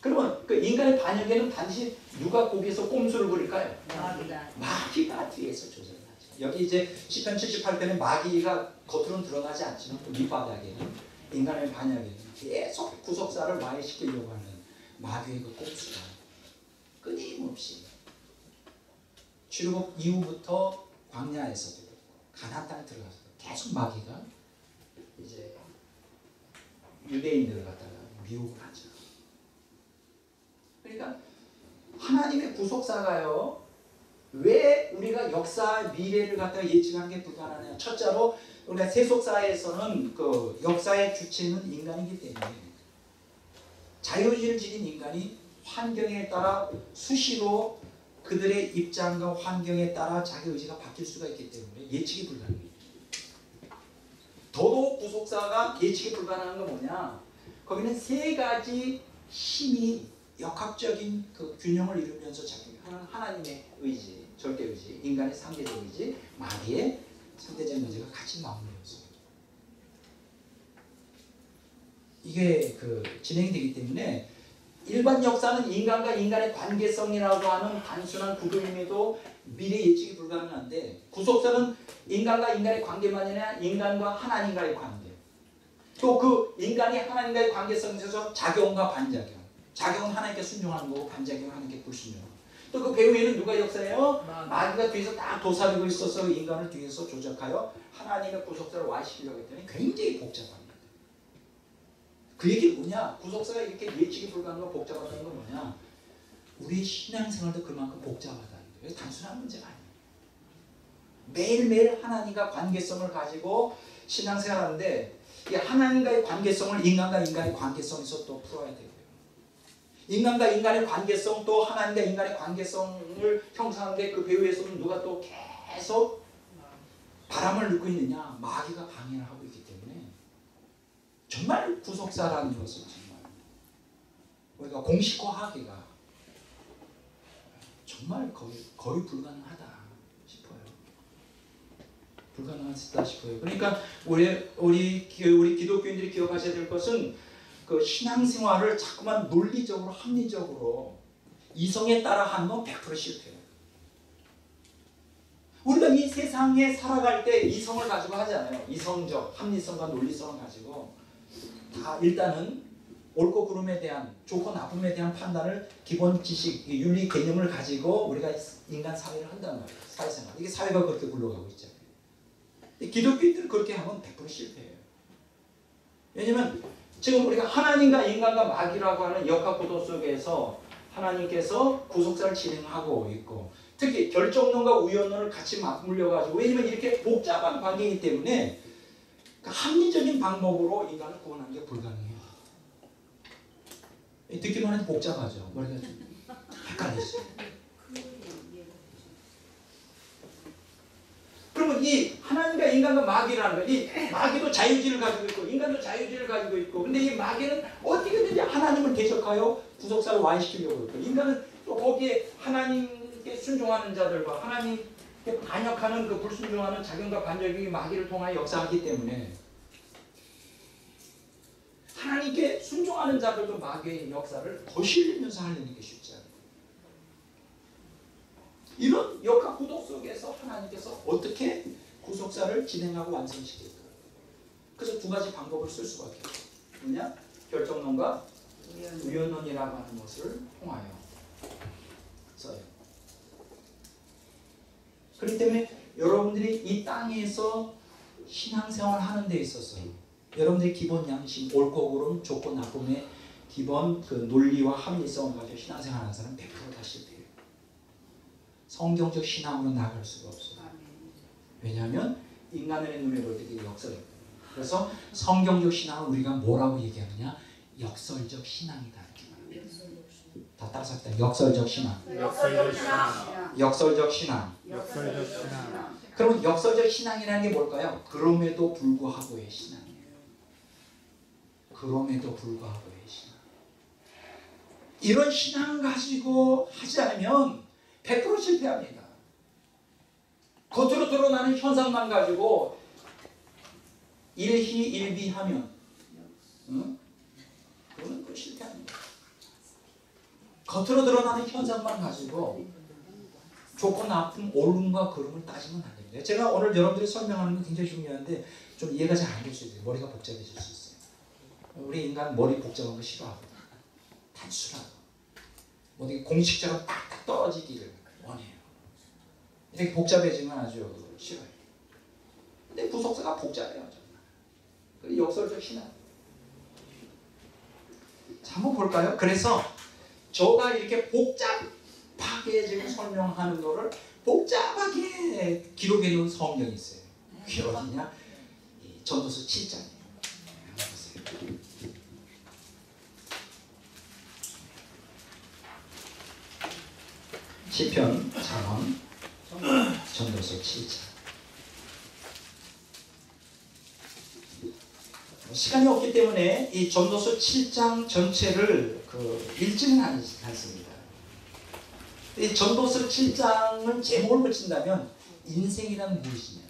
Speaker 4: 그러면 그 인간의 반역에는 단지 누가 거기에서 꼼수를 부릴까요? 마귀가 뒤에서 조절을 하죠. 여기 이제 시편 78편에 마귀가 겉으로는 드러나지 않지만 또 밑바닥에는 인간의 반역에는 계속 구속사를 와해시키려고 하는 마귀의 그 꼼수가 끊임없이 출애굽 이후부터 광야에서도 가나안 땅에 들어가서도 계속 마귀가 이제 유대인들을 갖다가 미혹을 하죠. 그러니까 하나님의 구속사가요, 왜 우리가 역사 미래를 갖다가 예측하는 게 불가능하냐? 첫째로 우리가 세속사에서는 그 역사의 주체는 인간이기 때문에 자유의지를 지닌 인간이 환경에 따라 수시로 그들의 입장과 환경에 따라 자기 의지가 바뀔 수가 있기 때문에 예측이 불가능해요. 더더욱 구속사가 예측이 불가능한 건 뭐냐? 거기는 세 가지 힘이 역학적인 그 균형을 이루면서 작용해요. 하나님의 의지, 절대 의지, 인간의 상대적 의지, 마귀의 상대적 의지가 같이 맞물려서 이게 그 진행이 되기 때문에 일반 역사는 인간과 인간의 관계성이라고 하는 단순한 구조임에도 미래 예측이 불가능한데 구속사는 인간과 인간의 관계만이 아니라 인간과 하나님과의 관계, 또 그 인간이 하나님과의 관계성에서 작용과 반작용, 작용은 하나님께 순종하는 거고 반작용은 하나님께 불순종하는 거고, 또 그 배후에는 누가 역사해요? 마귀가 뒤에서 딱 도사리고 있어서 인간을 뒤에서 조작하여 하나님의 구속사를 와해시키려고 했더니 굉장히 복잡합니다. 그 얘기 뭐냐? 구속사가 이렇게 예측이 불가능하고 복잡하다는 건 뭐냐? 우리의 신앙생활도 그만큼 복잡하다는 거예요. 단순한 문제가 아니에요. 매일매일 하나님과 관계성을 가지고 신앙생활하는데 이 하나님과의 관계성을 인간과 인간의 관계성에서 또 풀어야 되고요. 인간과 인간의 관계성 또 하나님과 인간의 관계성을 형성하는데 그 배후에서는 누가 또 계속 바람을 넣고 있느냐? 마귀가 방해를 하고 있기 때문에 정말 구속사라는 것은 정말 우리가 공식화하기가 정말 거의 불가능하다 싶어요. 불가능하다 싶어요. 그러니까 우리 기독교인들이 기억하셔야 될 것은 그 신앙생활을 자꾸만 논리적으로 합리적으로 이성에 따라 하는 건 100% 실패해요. 우리가 이 세상에 살아갈 때 이성을 가지고 하잖아요. 이성적, 합리성과 논리성을 가지고 다 일단은 옳고 그름에 대한 좋고 나쁨에 대한 판단을 기본 지식, 윤리 개념을 가지고 우리가 인간 사회를 한단 말이에요. 사회생활. 이게 사회가 그렇게 굴러가고 있잖아요. 기독교인들은 그렇게 하면 100% 실패해요. 왜냐면 지금 우리가 하나님과 인간과 마귀라고 하는 역학구도 속에서 하나님께서 구속사를 진행하고 있고 특히 결정론과 우연론을 같이 맞물려가지고 왜냐면 이렇게 복잡한 관계이기 때문에 합리적인 방법으로 인간을 구원하는 게 불가능해요. 듣기만 해도 복잡하죠. 머리가 좀 헷갈리죠. 그러면 이 하나님과 인간과 마귀라는 거, 이 마귀도 자유지를 가지고 있고 인간도 자유지를 가지고 있고, 근데 이 마귀는 어떻게든지 하나님을 대적하여 구속사를 완시키려고 했고, 인간은 또 거기에 하나님께 순종하는 자들과 하나님께 반역하는 그 불순종하는 자견과 반역이 마귀를 통하여 역사하기 때문에 하나님께 순종하는 자들도 마귀의 역사를 거슬리면서 하려는 게 쉽지 않아요. 이런 역학구도 속에서 하나님께서 어떻게 구속사를 진행하고 완성시킬까? 그래서 두 가지 방법을 쓸 수밖에 없어요. 뭐냐? 결정론과 우연론이라고 하는 것을 통하여 써요. 그렇기 때문에 여러분들이 이 땅에서 신앙생활 하는 데 있어서 여러분들의 기본 양심, 옳고 그름, 좋고 나쁨의 기본 그 논리와 합리성을 가지고 신앙생활 하는 사람은 100%다 실패해요. 성경적 신앙으로 나아갈 수가 없어요. 왜냐하면 인간의 눈에 볼 때 그게 역설이에요. 그래서 성경적 신앙을 우리가 뭐라고 얘기하느냐? 역설적 신앙이다. 다 따라서 합시다. 역설적 신앙.
Speaker 2: 역설적 신앙.
Speaker 4: 역설적 신앙.
Speaker 2: 역설적 신앙.
Speaker 4: 그러면 역설적 신앙이라는 게 뭘까요? 그럼에도 불구하고의 신앙이에요. 그럼에도 불구하고의 신앙. 이런 신앙 가지고 하지 않으면 100% 실패합니다. 겉으로 드러나는 현상만 가지고 일희일비하면 그거는 그 실패합니다. 겉으로 드러나는 현상만 가지고 좋고 나쁜 옳음과 그름을 따지면 안 됩니다. 제가 오늘 여러분들이 설명하는 건 굉장히 중요한데 좀 이해가 잘 안 될 수 있어요. 머리가 복잡해질 수 있어요. 우리 인간 머리 복잡한 거 싫어하거든. 단순하고 어디 공식처럼 딱딱 떨어지기를 원해요. 이렇게 복잡해지면 아주 싫어요. 근데 구속사가 복잡해요. 정말. 역설적 신앙. 자, 한번 볼까요? 그래서 저가 이렇게 복잡하게 지금 설명하는 거를 복잡하게 기록해 놓은 성경이 있어요. 그게 어디냐? 전도서 7장이에요. 시편 4권 전도서 7장. 시간이 없기 때문에 이 전도서 7장 전체를 읽지는 않습니다. 이 전도서 7장은 제목을 붙인다면 인생이란 무엇이냐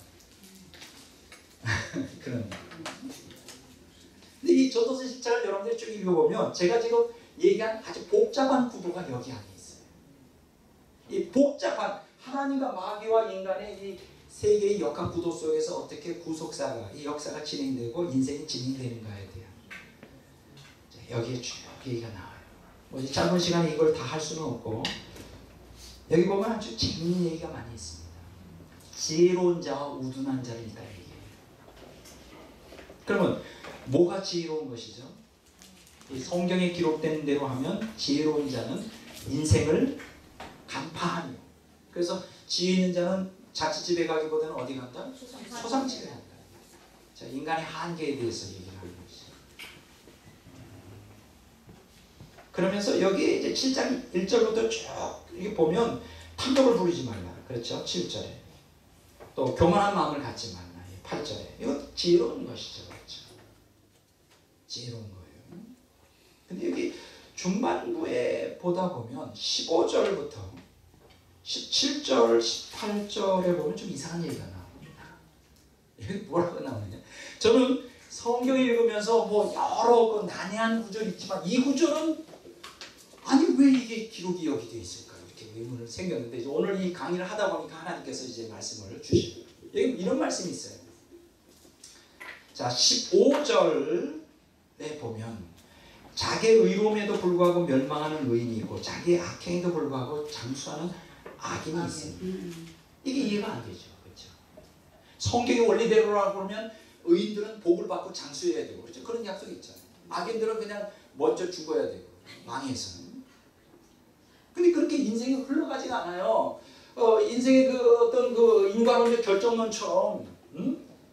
Speaker 4: 그런. 근데 이 전도서 7장을 여러분들이 쭉 읽어보면 제가 지금 얘기한 아주 복잡한 구도가 여기 안에 있어요. 이 복잡한 하나님과 마귀와 인간의 이 세계의 역학 구도 속에서 어떻게 구속사가 이 역사가 진행되고 인생이 진행되는가에 대한 여기에 쭉 얘기가 나와요. 뭐 짧은 시간에 이걸 다 할 수는 없고 여기 보면 아주 재미있는 얘기가 많이 있습니다. 지혜로운 자와 우둔한 자를 있다 얘기해요. 그러면 뭐가 지혜로운 것이죠? 이 성경에 기록된 대로 하면 지혜로운 자는 인생을 간파하며, 그래서 지혜 있는 자는 자취집에 가기보다는 어디 간다? 소상집에 간다. 자, 인간의 한계에 대해서 얘기를 하는 것이죠. 그러면서 여기 이제 7장 1절부터 쭉 이렇게 보면 탐욕을 부리지 말라. 그렇죠? 7절에. 또 교만한 마음을 갖지 말라. 8절에. 이건 지혜로운 것이죠. 그렇죠? 지혜로운 거예요. 근데 여기 중반부에 보다 보면 15절부터 17절, 18절에 보면 좀 이상한 얘기가 나옵니다. 이게 뭐라고 나오느냐? 저는 성경을 읽으면서 뭐 여러 난해한 구절이 있지만 이 구절은 아니 왜 이게 기록이 여기 되어 있을까? 이렇게 의문을 생겼는데 이제 오늘 이 강의를 하다 보니까 하나님께서 이제 말씀을 주시고 여기 이런 말씀이 있어요. 자, 15절에 보면 자기의 의로움에도 불구하고 멸망하는 의인이 있고 자기의 악행에도 불구하고 장수하는 악인이 있습니다. 이게 이해가 안 되죠. 그렇죠? 성경의 원리대로라고 그러면 의인들은 복을 받고 장수해야 되고 그렇죠? 그런 약속이 있잖아요. 악인들은 그냥 먼저 죽어야 되고 망해서는. 근데 그렇게 인생이 흘러가지가 않아요. 인생의 그 어떤 그 인간론의 결정론처럼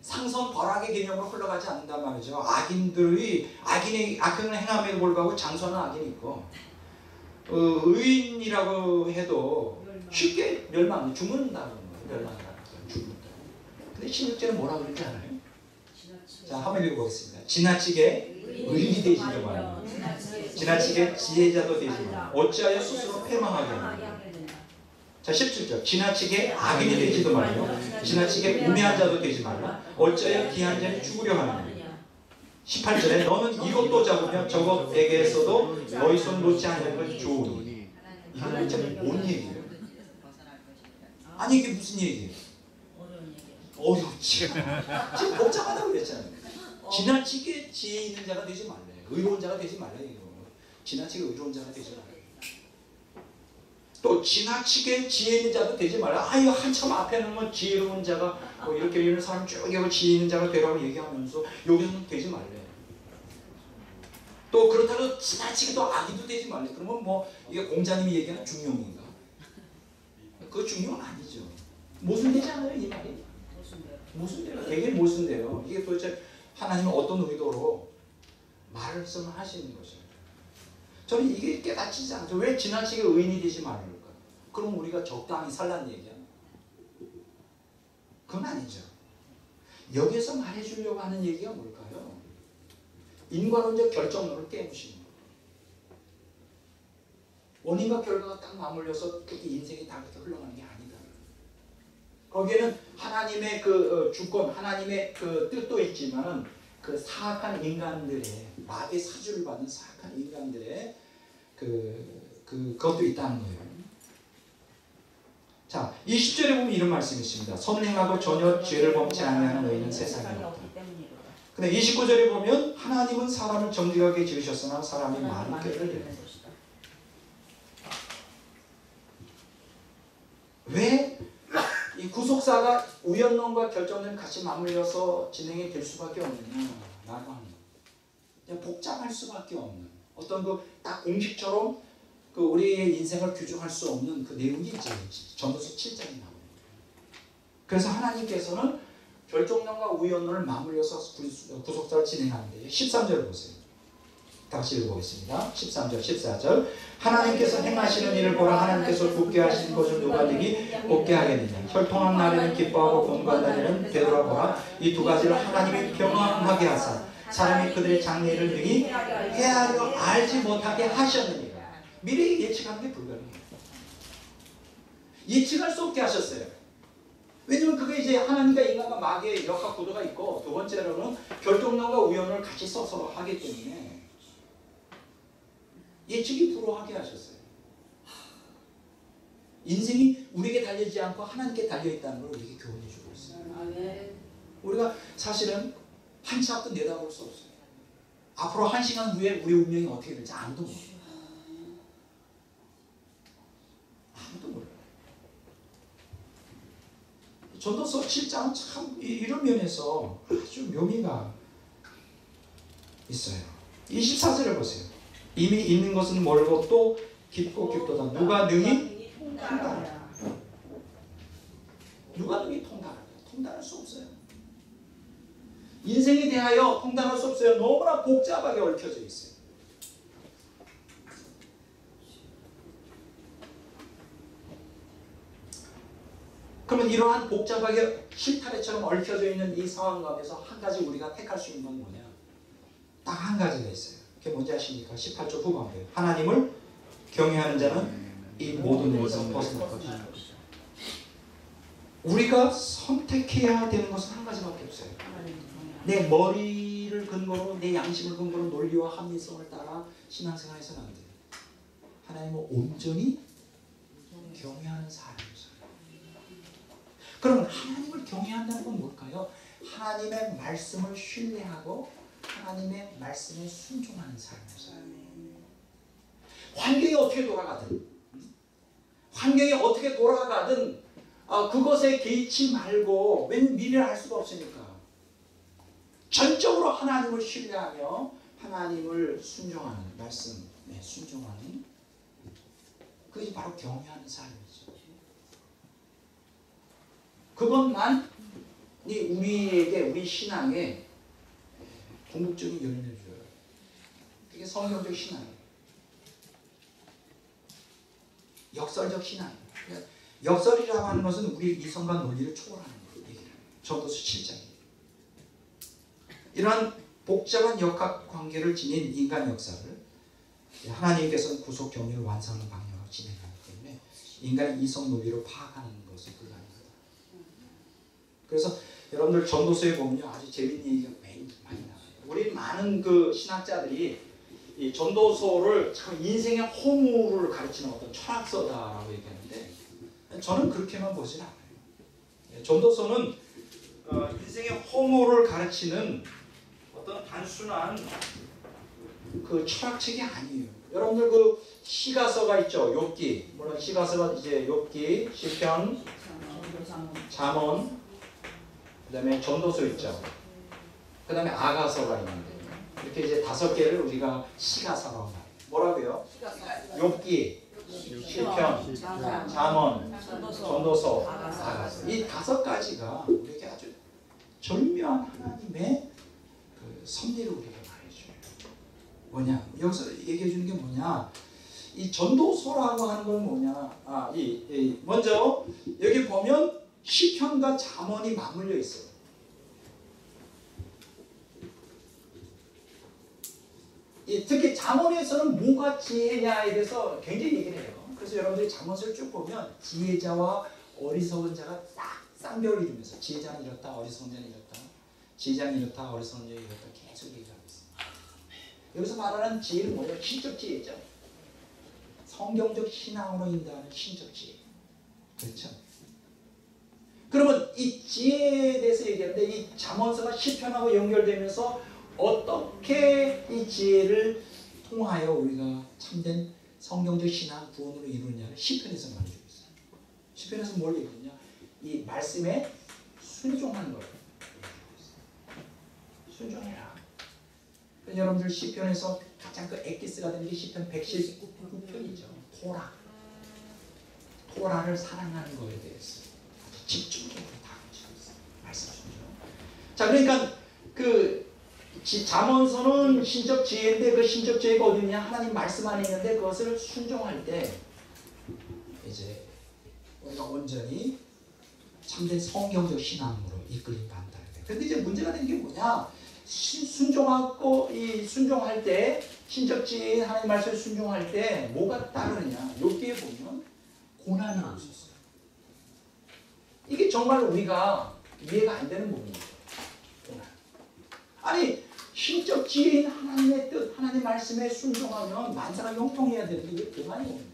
Speaker 4: 상선 벌악의 개념으로 흘러가지 않는단 말이죠. 악인들이 악인의 악행을 행함에도 불구하고 장수하는 악인이 있고 의인이라고 해도 쉽게 죽는다는 거예요. 멸망한다는 거예요. 죽는다. 근데 16절은 뭐라고 그러지 않아요? 자, 한번 읽어보겠습니다. 지나치게 의인이 되지 말라. 지나치게 지혜자도 되지 말라. 어찌하여 스스로 패망하게 하느냐. 자, 17절. 지나치게 악인이 되지도 말고 지나치게 우매한 자도 되지 말라. 어찌하여 귀한 자는 죽으려 하느냐. 18절에 너는 이것도 잡으며 저것에게서도 너희 손 놓지 않는 건 좋으니. 이거는 진짜 뭔 얘기예요? 아니 이게 무슨 얘기예요? 어렵지. 지금 복잡하다고 그랬잖아요. 지나치게 지혜 있는 자가 되지 말래. 의로운 자가 되지 말래. 이거. 지나치게 의로운 자가 되지 말래. 또 지나치게 지혜 있는 자도 되지 말라. 아유 한참 앞에는 뭐 지혜로운 자가 뭐 이렇게 이런 사람 쭉 여기 지혜 있는 자가 되라고 얘기하면서 여기서는 되지 말래. 또 그렇다고 지나치게 또 악인도 되지 말래. 그러면 뭐 이게 공자님이 얘기하는 중용인가? 그 중용은 아니죠. 모순되지 않아요 이 말이? 모순돼요. 되게 모순돼요. 이게 도대체 하나님은 어떤 의도로 말씀을 하시는 것이에요. 저는 이게 깨닫지지 않죠. 왜 지나치게 의인이 되지 말을까? 그럼 우리가 적당히 살라는 얘기야? 그건 아니죠. 여기서 말해주려고 하는 얘기가 뭘까요? 인과론적 결정론을 깨우시는 거예요. 원인과 결과가 딱 맞물려서 그렇게 인생이 다 그렇게 흘러가는 게 아니다. 거기에는 하나님의 그 주권, 하나님의 그 뜻도 있지만 그 사악한 인간들의 마귀의 사주를 받는 사악한 인간들의 그것도 있다는 거예요. 자, 20절에 보면 이런 말씀이 있습니다. 선행하고 전혀 죄를 범치 아니하는 의인은 세상에 없다. 근데 29절에 보면 하나님은 사람을 정직하게 지으셨으나 사람이 많은 꾀를 내는 것이다. 왜 이 구속사가 우연론과 결정론이 같이 맞물려서 진행이 될 수밖에 없느냐? 라고 하는 거예요. 복잡할 수밖에 없는 어떤 그 딱 공식처럼 그 우리의 인생을 규정할 수 없는 그 내용이 이제 전도서 7장에 나옵니다. 그래서 하나님께서는 결정론과 우연론을 맞물려서 구속사를 진행하는데 13절을 보세요. 다시 읽어보겠습니다. 13절, 14절. 하나님께서 행하시는 일을 보라. 하나님께서 굳게 하신 것을 누가 능히 곱게 하겠느냐. 혈통한 날에는 기뻐하고 공부한 날에는 되돌아보라. 이 두 가지를 하나님이 평안하게 하사 사람이 그들의 장래를 능히 헤아려 알지 못하게 하셨느니라. 미래에 예측하는 게 불가능해요. 예측할 수 없게 하셨어요. 왜냐면 그게 이제 하나님과 인간과 마귀의 역학 구도가 있고 두 번째로는 결정론과 우연을 같이 써서 하기 때문에 예측이 불허하게 하셨어요. 인생이 우리에게 달리지 않고 하나님께 달려있다는 걸 우리에게 교훈해주고 있어요. 우리가 사실은 한 치 앞도 내다볼 수 없어요. 앞으로 1시간 후에 우리 운명이 어떻게 될지 아무도 몰라요. 아무도 몰라요. 전도서 7장은 참 이런 면에서 아주 묘미가 있어요. 24절을 보세요. 이미 있는 것은 멀고 또 깊고 깊도다. 누가 능히 통달하라. 누가 능히 통달하라. 통달할 수 없어요. 인생에 대하여 통달할 수 없어요. 너무나 복잡하게 얽혀져 있어요. 그러면 이러한 복잡하게 실타래처럼 얽혀져 있는 이 상황 가운데서 한 가지 우리가 택할 수 있는 건 뭐냐? 딱 한 가지가 있어요. 그게 뭔지 아십니까? 18절 후반부에 하나님을 경외하는 자는 이 모든 일에서 벗어날 것이다. 우리가 선택해야 되는 것은 한 가지밖에 없어요. 내 머리를 근거로 내 양심을 근거로 논리와 합리성을 따라 신앙생활해서는 안 돼요. 하나님을 온전히 경외하는 삶이죠. 그럼 하나님을 경외한다는 건 뭘까요? 하나님의 말씀을 신뢰하고 하나님의 말씀에 순종하는 삶이었어요. 환경이 어떻게 돌아가든 환경이 어떻게 돌아가든 그것에 개의치 말고, 왜냐면 미래를 알 수가 없으니까 전적으로 하나님을 신뢰하며 하나님을 순종하는 말씀에 순종하는, 그것이 바로 경외하는 삶이죠. 그것만 우리에게, 우리 신앙에 궁극적인 열매를 줘요. 그게 성경적 신앙이에요. 역설적 신앙이에요. 그러니까 역설이라고 하는 것은 우리 이성과 논리를 초월하는 거예요. 전도서 7장이에요. 이러한 복잡한 역학관계를 지닌 인간 역사를 하나님께서는 구속 경륜을 완성하는 방향으로 진행하기 때문에 인간의 이성 논리로 파악하는 것은 불가능하다. 그래서 여러분들 전도서에 보면 아주 재밌는 얘기가 많이 나와요. 우리 많은 그 신학자들이 이 전도서를 참 인생의 허무를 가르치는 어떤 철학서다라고 얘기하는데, 저는 그렇게만 보진 않아요. 전도서는 인생의 허무를 가르치는 어떤 단순한 그 철학책이 아니에요. 여러분들 그 시가서가 있죠. 욥기, 물론 시가서가 이제 욥기, 시편, 잠언, 그다음에 전도서 있죠. 그다음에 아가서가 있는데, 이렇게 이제 5개를 우리가 시가서라고 말해요. 뭐라고요? 욥기, 시편, 잠언, 전도서, 아가서. 이 5가지가 우리에게 아주 절묘한 하나님의 그 섭리를 우리에게 말해줘요. 뭐냐? 여기서 얘기해 주는 게 뭐냐? 이 전도서라고 하는 건 뭐냐? 먼저 여기 보면 시편과 잠언이 맞물려 있어요. 특히 잠언에서는 뭐가 지혜냐에 대해서 굉장히 얘기를 해요. 그래서 여러분들이 잠언을 쭉 보면 지혜자와 어리석은 자가 딱 쌍벽을 이루면서, 지혜자는 이렇다, 어리석은 자는 이렇다, 지혜자는 이렇다, 어리석은 자는 이렇다, 계속 얘기하고 있습니다. 여기서 말하는 지혜는 뭐예요? 신적 지혜죠. 성경적 신앙으로 인도하는 신적 지혜. 그렇죠? 그러면 이 지혜에 대해서 얘기하는데, 이 잠언서가 시편하고 연결되면서 어떻게 이 지혜를 통하여 우리가 참된 성경적 신앙 구원으로 이루느냐를 시편에서 말해주고 있어요. 시편에서 뭘 얘기했냐? 이 말씀에 순종하는 거예요. 순종해라. 그래서 여러분들 시편에서 가장 그 엑기스가 되는 게 시편 119편이죠. 토라를 사랑하는 거에 대해서 집중적으로 다루고 있어요. 말씀 순종. 자, 그러니까 그 잠언서는 신적 지혜인데, 그 신적 지혜가 어디 있냐? 하나님 말씀 안에 있는데, 그것을 순종할 때 이제 우리가 온전히 참된 성경적 신앙으로 이끌림 받는다. 그런데 이제 문제가 되는 게 뭐냐? 순종하고 순종할 때, 신적 지혜 하나님 말씀을 순종할 때 뭐가 따르느냐? 여기에 보면 고난이 올 수 있어요. 이게 정말 우리가 이해가 안 되는 부분이에요. 아니, 신적 지혜인 하나님의 뜻, 하나님 말씀에 순종하면 만사가 형통해야 되는데 왜 고난이 오는 거예요?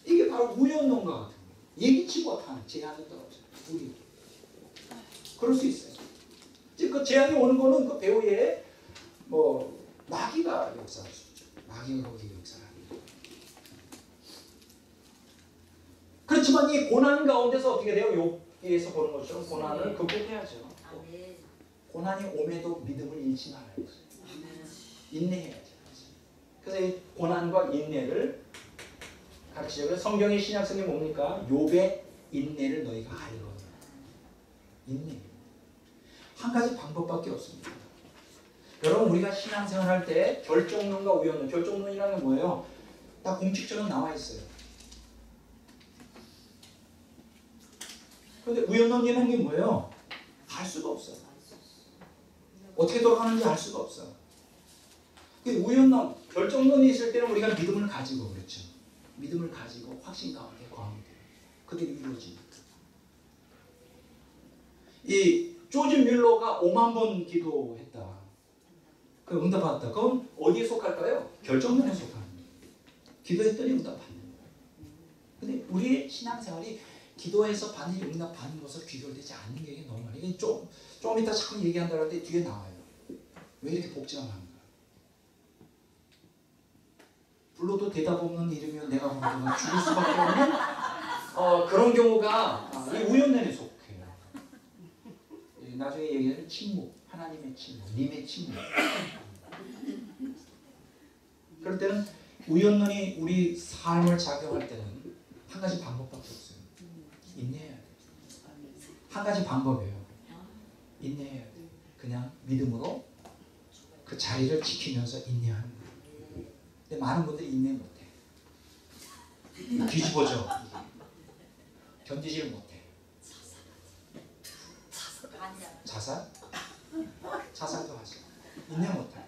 Speaker 4: 이게 바로 우연론과 같은 거예요. 예기치 못하는 재앙이 떨어져요. 우리. 그럴 수 있어요. 즉, 그 재앙이 오는 거는 그 배후에 마귀가 역사할 수 있죠. 마귀가 거기 역사합니다. 그렇지만 이 고난 가운데서 어떻게 돼요? 여기에서 보는 것처럼 고난을 극복해야죠. 고난이 옴에도 믿음을 잃지 말아야죠. 인내해야죠. 그래서 이 고난과 인내를 가르치죠. 그래서 성경의 신약성이 뭡니까? 욥의 인내를 너희가 알거니와. 인내. 한 가지 방법밖에 없습니다. 여러분, 우리가 신앙생활할 때 결정론과 우연론, 결정론이라는 게 뭐예요? 다 공식적으로 나와 있어요. 그런데 우연론이라는 게 뭐예요? 알 수가 없어요. 어떻게 돌아가는지 알 수가 없어. 우연론, 결정론이 있을 때는 우리가 믿음을 가지고, 그렇죠. 믿음을 가지고 확신 가운데 거하면 돼요. 그게 이루어집니다. 이 조지 뮬러가 5만 번 기도했다. 그 응답받았다. 그건 어디에 속할까요? 결정론에 속합니다. 기도했더니 응답받는 거예요. 근데 우리의 신앙생활이 기도해서 받는 응답 받는 것을 비교되지 않는 게 너무 많아요. 이게 좀 이따 자꾸 얘기한다고 하는데 뒤에 나와요. 왜 이렇게 복잡한가? 불러도 대답 없는 이름이면 내가 부르면 죽을 수밖에 없는 그런 경우가 이 우연론에 속해요. 나중에 얘기하는 침묵, 하나님의 침묵, 님의 침묵. 그럴 때는 우연론이 우리 삶을 작용할 때는 한 가지 방법밖에 없어요. 인내해야 돼요. 한 가지 방법이에요. 인내해야 돼요. 그냥 믿음으로 그 자리를 지키면서 인내하는 거예요. 근데 많은 분들이 인내 못해. 뒤집어져. 견디지를 못해. 자살? 자살도 하죠. 인내 못해.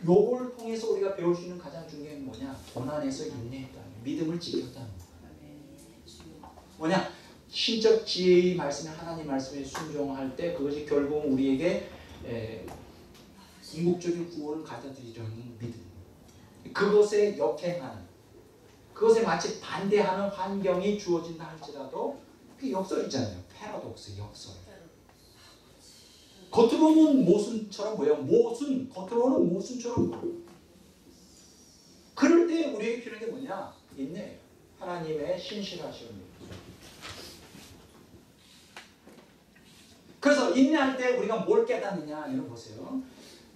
Speaker 4: 요걸 통해서 우리가 배울 수 있는 가장 중요한 게 뭐냐? 고난에서 인내했다는 믿음을 지켰다는 거예요. 뭐냐? 신적 지혜의 말씀에 하나님 말씀에 순종할 때 그것이 결국 우리에게 궁극적인 구원을 가져들이려는 믿음. 그것에 역행하는, 그것에 마치 반대하는 환경이 주어진다 할지라도 그 역설이잖아요. 패러독스, 역설. 겉으로는 모순처럼 보여요. 겉으로는 모순처럼 보여요. 그럴 때 우리에게 필요한 게 뭐냐? 인내예요. 하나님의 신실하심을 믿고. 그래서 인내할 때 우리가 뭘 깨닫느냐? 여러분 보세요.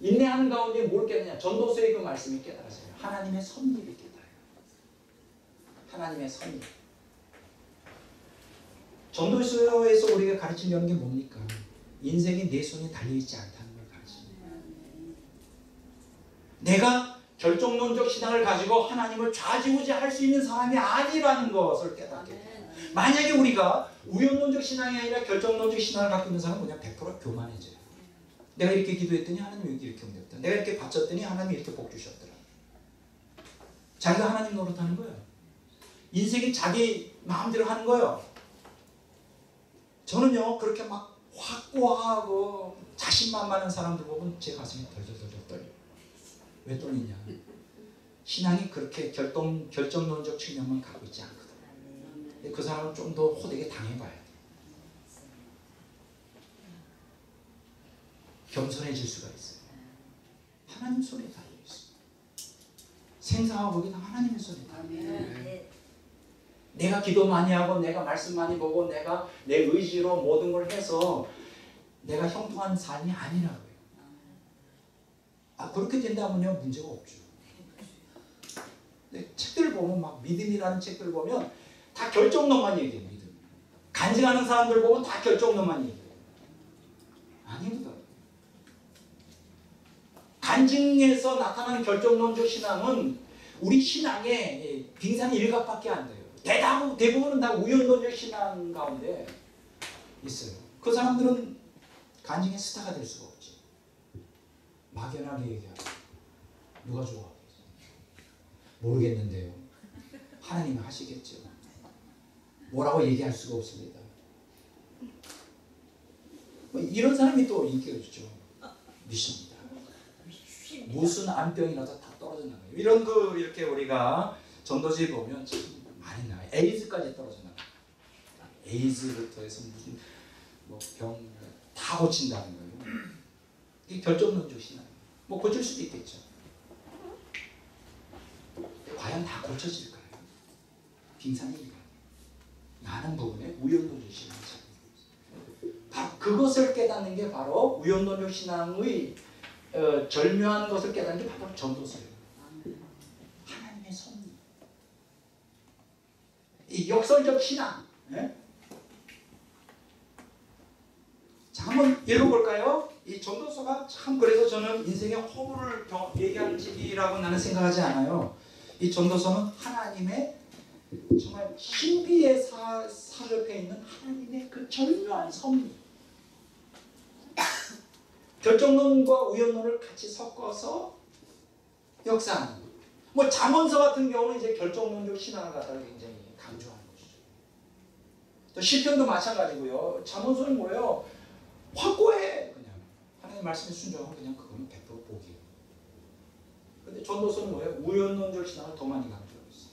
Speaker 4: 인내하는 가운데 뭘 깨닫느냐? 전도서의 그 말씀이 깨달아져요. 하나님의 섭리를 깨달아요. 하나님의 섭리. 전도서에서 우리가 가르치려는 게 뭡니까? 인생이 내 손에 달려있지 않다는 걸 가르칩니다. 내가 결정론적 신앙을 가지고 하나님을 좌지우지할 수 있는 사람이 아니라는 것을 깨닫게 돼요. 만약에 우리가 우연론적 신앙이 아니라 결정론적 신앙을 갖고 있는 사람은 그냥 100% 교만해져요. 내가 이렇게 기도했더니 하나님이 이렇게 응답했다. 내가 이렇게 바쳤더니 하나님이 이렇게 복 주셨더라. 자기가 하나님 노릇하는 거예요. 인생이 자기 마음대로 하는 거예요. 저는요 그렇게 막 확고하고 자신만만한 사람들 보면 제 가슴이 덜덜덜 떨려요. 왜 떨리냐? 신앙이 그렇게 결정론적 측면만 갖고 있지 않거든. 근데 그 사람은 좀 더 호되게 당해봐야 돼. 겸손해질 수가 있어요. 하나님 손에 달려있어요. 생사와 복이 다 하나님의 손에 달려있어요. 내가 기도 많이 하고 내가 말씀 많이 보고 내가 내 의지로 모든 걸 해서 내가 형통한 삶이 아니라고요. 그렇게 된다면요 문제가 없죠. 근데 책들을 보면 막 믿음이라는 책들을 보면 다 결정론만 얘기해요. 믿음. 간증하는 사람들 보면 다 결정론만 얘기해요. 아닙니다. 간증에서 나타나는 결정론적 신앙은 우리 신앙의 빙산의 일각밖에 안 돼요. 대부분은 다 우연론적 신앙 가운데 있어요. 그 사람들은 간증의 스타가 될 수가 없지. 막연하게 얘기하고 누가 좋아하겠어요? 모르겠는데요. 하나님이 하시겠죠. 뭐라고 얘기할 수가 없습니다. 이런 사람이 또 인기가 있죠. 미십니다. 무슨 암병이라도 다 떨어져 나가요. 이런 거 이렇게 우리가 전도지에 보면 참 많이 나와요. 에이즈까지 떨어져 나가요. 에이즈부터 해서 무슨 병 다 고친다는 거예요. 이게 결정론적 신앙. 고칠 수도 있겠죠. 과연 다 고쳐질까요? 빙산입니다. 많은 부분에 우연론적 신앙이 바로 그것을 깨닫는 게 바로 우연론적 신앙의 절묘한 것을 깨닫는 게 바로 전도서예요. 하나님의 섭리. 이 역설적 신앙. 네? 자, 한번 읽어볼까요? 이 전도서가 참 그래서 저는 인생의 허물을 얘기하는 책이라고 나는 생각하지 않아요. 이 전도서는 하나님의 정말 신비에 사렵해 있는 하나님의 그 절묘한 섭리. 결정론과 우연론을 같이 섞어서 역사하는 거. 잠언서 같은 경우는 이제 결정론적 신앙을 갖다가 굉장히 강조하는 것이죠. 또 시편도 마찬가지고요. 잠언서는 뭐예요? 확고해. 그냥 하나님 말씀에 순종하면 그냥 그거는 100% 복이에요. 그런데 전도서는 뭐예요? 우연론적 신앙을 더 많이 강조하고 있어요.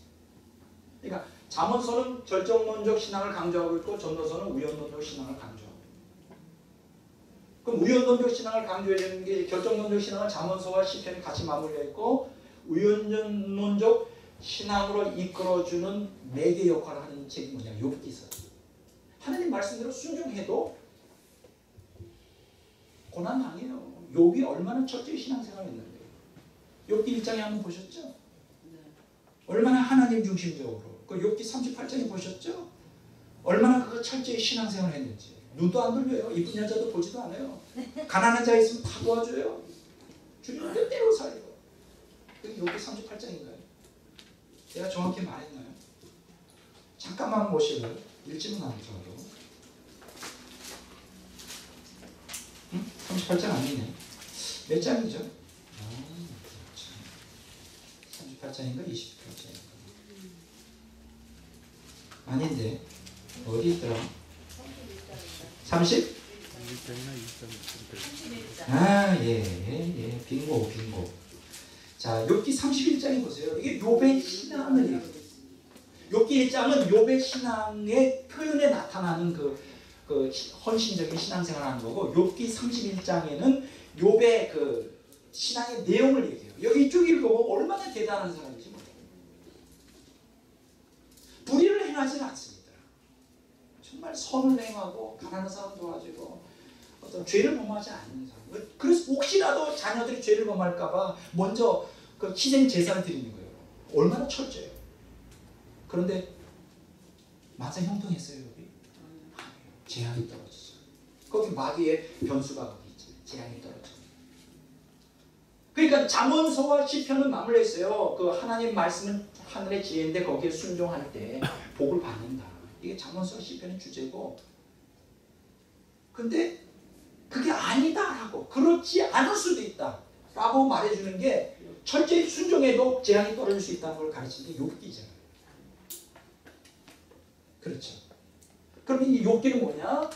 Speaker 4: 그러니까 잠언서는 결정론적 신앙을 강조하고 있고 전도서는 우연론적 신앙을 강조하고 있고. 그럼 우연론적 신앙을 강조해야 되는 게 결정론적 신앙은 잠언서와 시편이 같이 맞물려 있고 우연론적 신앙으로 이끌어주는 매개 역할을 하는 책이 뭐냐? 욥기서. 하나님 말씀대로 순종해도 고난 당해요. 욥이 얼마나 철저히 신앙생활을 했는데. 욥기 1장에 한번 보셨죠? 얼마나 하나님 중심적으로. 그 욥기 38장에 보셨죠? 얼마나 그거 철저히 신앙생활을 했는지. 눈도 안 돌려요. 이쁜 여자도 보지도 않아요. 가난한 자 있으면 다 도와줘요. 주님 때때로 살리고. 그게 욥기 38장인가요? 제가 정확히 말했나요? 잠깐만 보시면 읽지는 않더라도 38장 아니네. 몇 장이죠? 38장인가 28장인가? 아닌데 어디 있더라? 30? 예. 빙고. 자, 욥기 31장에 보세요. 이게 욥의 신앙을 얘기해요. 욥기 1장은 욥의 신앙의 표현에 나타나는 그 헌신적인 신앙생활을 하는 거고, 욥기 31장에는 욥의 그 신앙의 내용을 얘기해요. 여기 쭉 읽어보면 얼마나 대단한 사람인지 몰라요. 불의를 행하지는 않습니다. 정말 선을 행하고 가난한 사람 도와주고 어떤 죄를 범하지 않는 사람. 그래서 혹시라도 자녀들이 죄를 범할까봐 먼저 그 희생 제사를 드리는 거예요. 얼마나 철저해요. 그런데 만사 형통했어요. 여기 재앙이 떨어지죠. 거기 마귀의 변수가 거기 있잖아요. 재앙이 떨어져. 그러니까 잠언서와 시편은 맞물려 있어요. 그 하나님 말씀은 하늘의 지혜인데 거기에 순종할 때 복을 받는다. 이게 잠언서와 시편의 주제고, 근데 그게 아니다라고, 그렇지 않을 수도 있다라고 말해주는 게 철저히 순종해도 재앙이 떨어질 수 있다는 걸 가르치는 게 욥기잖아요. 그렇죠. 그럼 이 욥기는 뭐냐?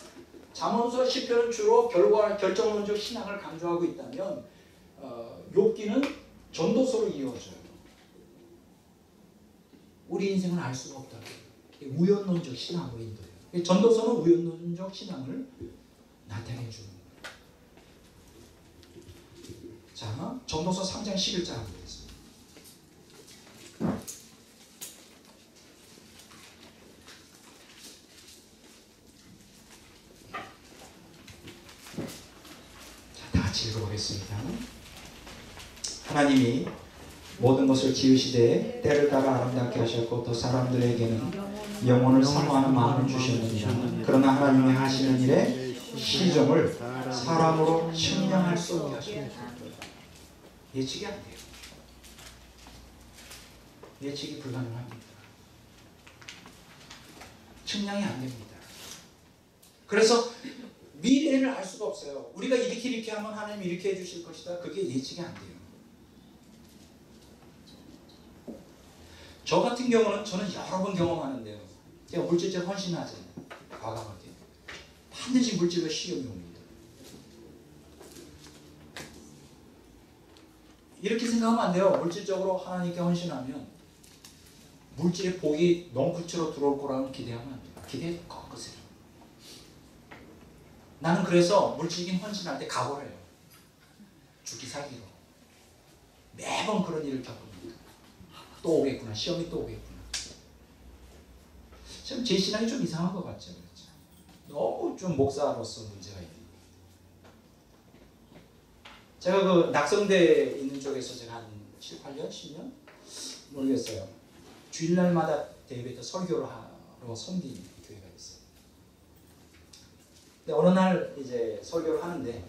Speaker 4: 잠언서 시편은 주로 결정론적 신앙을 강조하고 있다면 욥기는 전도서로 이어져요. 우리 인생을 알 수가 없다고. 우연론적 신앙으로 인도해요. 전도서는 우연론적 신앙을 나타내 주는 거예요. 자, 전도서 3장 11절 한번 보겠습니다. 자, 다 같이 읽어보겠습니다. 하나님이 모든 것을 지으시되 때를 따라 아름답게 하셨고 또 사람들에게는 영혼을 사모하는 마음을 주셨느니라. 그러나 하나님이 하시는 일에 시종을 사람으로 측량할 수 없게 하셨느니라. 예측이 안 돼요. 예측이 불가능합니다. 측량이 안 됩니다. 그래서 미래를 알 수가 없어요. 우리가 이렇게 하면 하나님이 이렇게 해주실 것이다. 그게 예측이 안 돼요. 저 같은 경우는 저는 여러 번 경험하는데요. 제가 물질적 헌신하잖아요. 과감하게. 반드시 물질과 시험이 옵니다. 이렇게 생각하면 안 돼요. 물질적으로 하나님께 헌신하면 물질의 복이 넝쿨처럼 들어올 거라고 기대하면 안 돼요. 기대해도 꺾으세요. 나는 그래서 물질적인 헌신할 때 각오를 해요. 죽기 살기로. 매번 그런 일을 겪습니다. 또 오겠구나. 시험이 또 오겠구나. 참 제 신앙이 좀 이상한 것 같죠. 그렇죠? 너무 좀 목사로서 문제가 있는. 제가 그 낙성대에 있는 쪽에서 제가 한 7, 8년, 10년? 모르겠어요. 주일날마다 대회 때 설교를 하러 섬기는 교회가 있어요. 근데 어느 날 이제 설교를 하는데,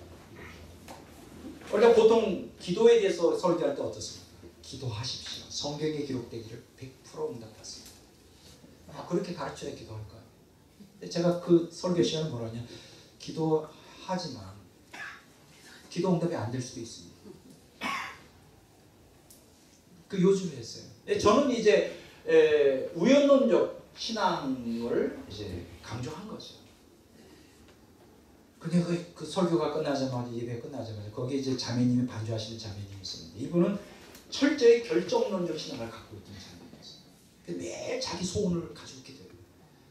Speaker 4: 우리가 보통 기도에 대해서 설교할 때 어떻습니까? 기도하십시오. 성경에 기록되기를 100% 응답받습니다. 그렇게 가르쳐야 기도할 거예요. 근데 제가 그 설교 시간에 뭐라 하냐, 기도하지만 기도 응답이 안 될 수도 있습니다. 그 요지를 했어요. 저는 이제 우연론적 신앙을 이제 강조한 거죠. 근데 그 설교가 끝나자마자, 예배 끝나자마자 거기에 이제 자매님이 반주하시는 자매님이 있었는데, 이분은 철저히 결정론적 신앙을 갖고 있던 사람이었어요. 매일 자기 소원을 가지고 있게 돼요.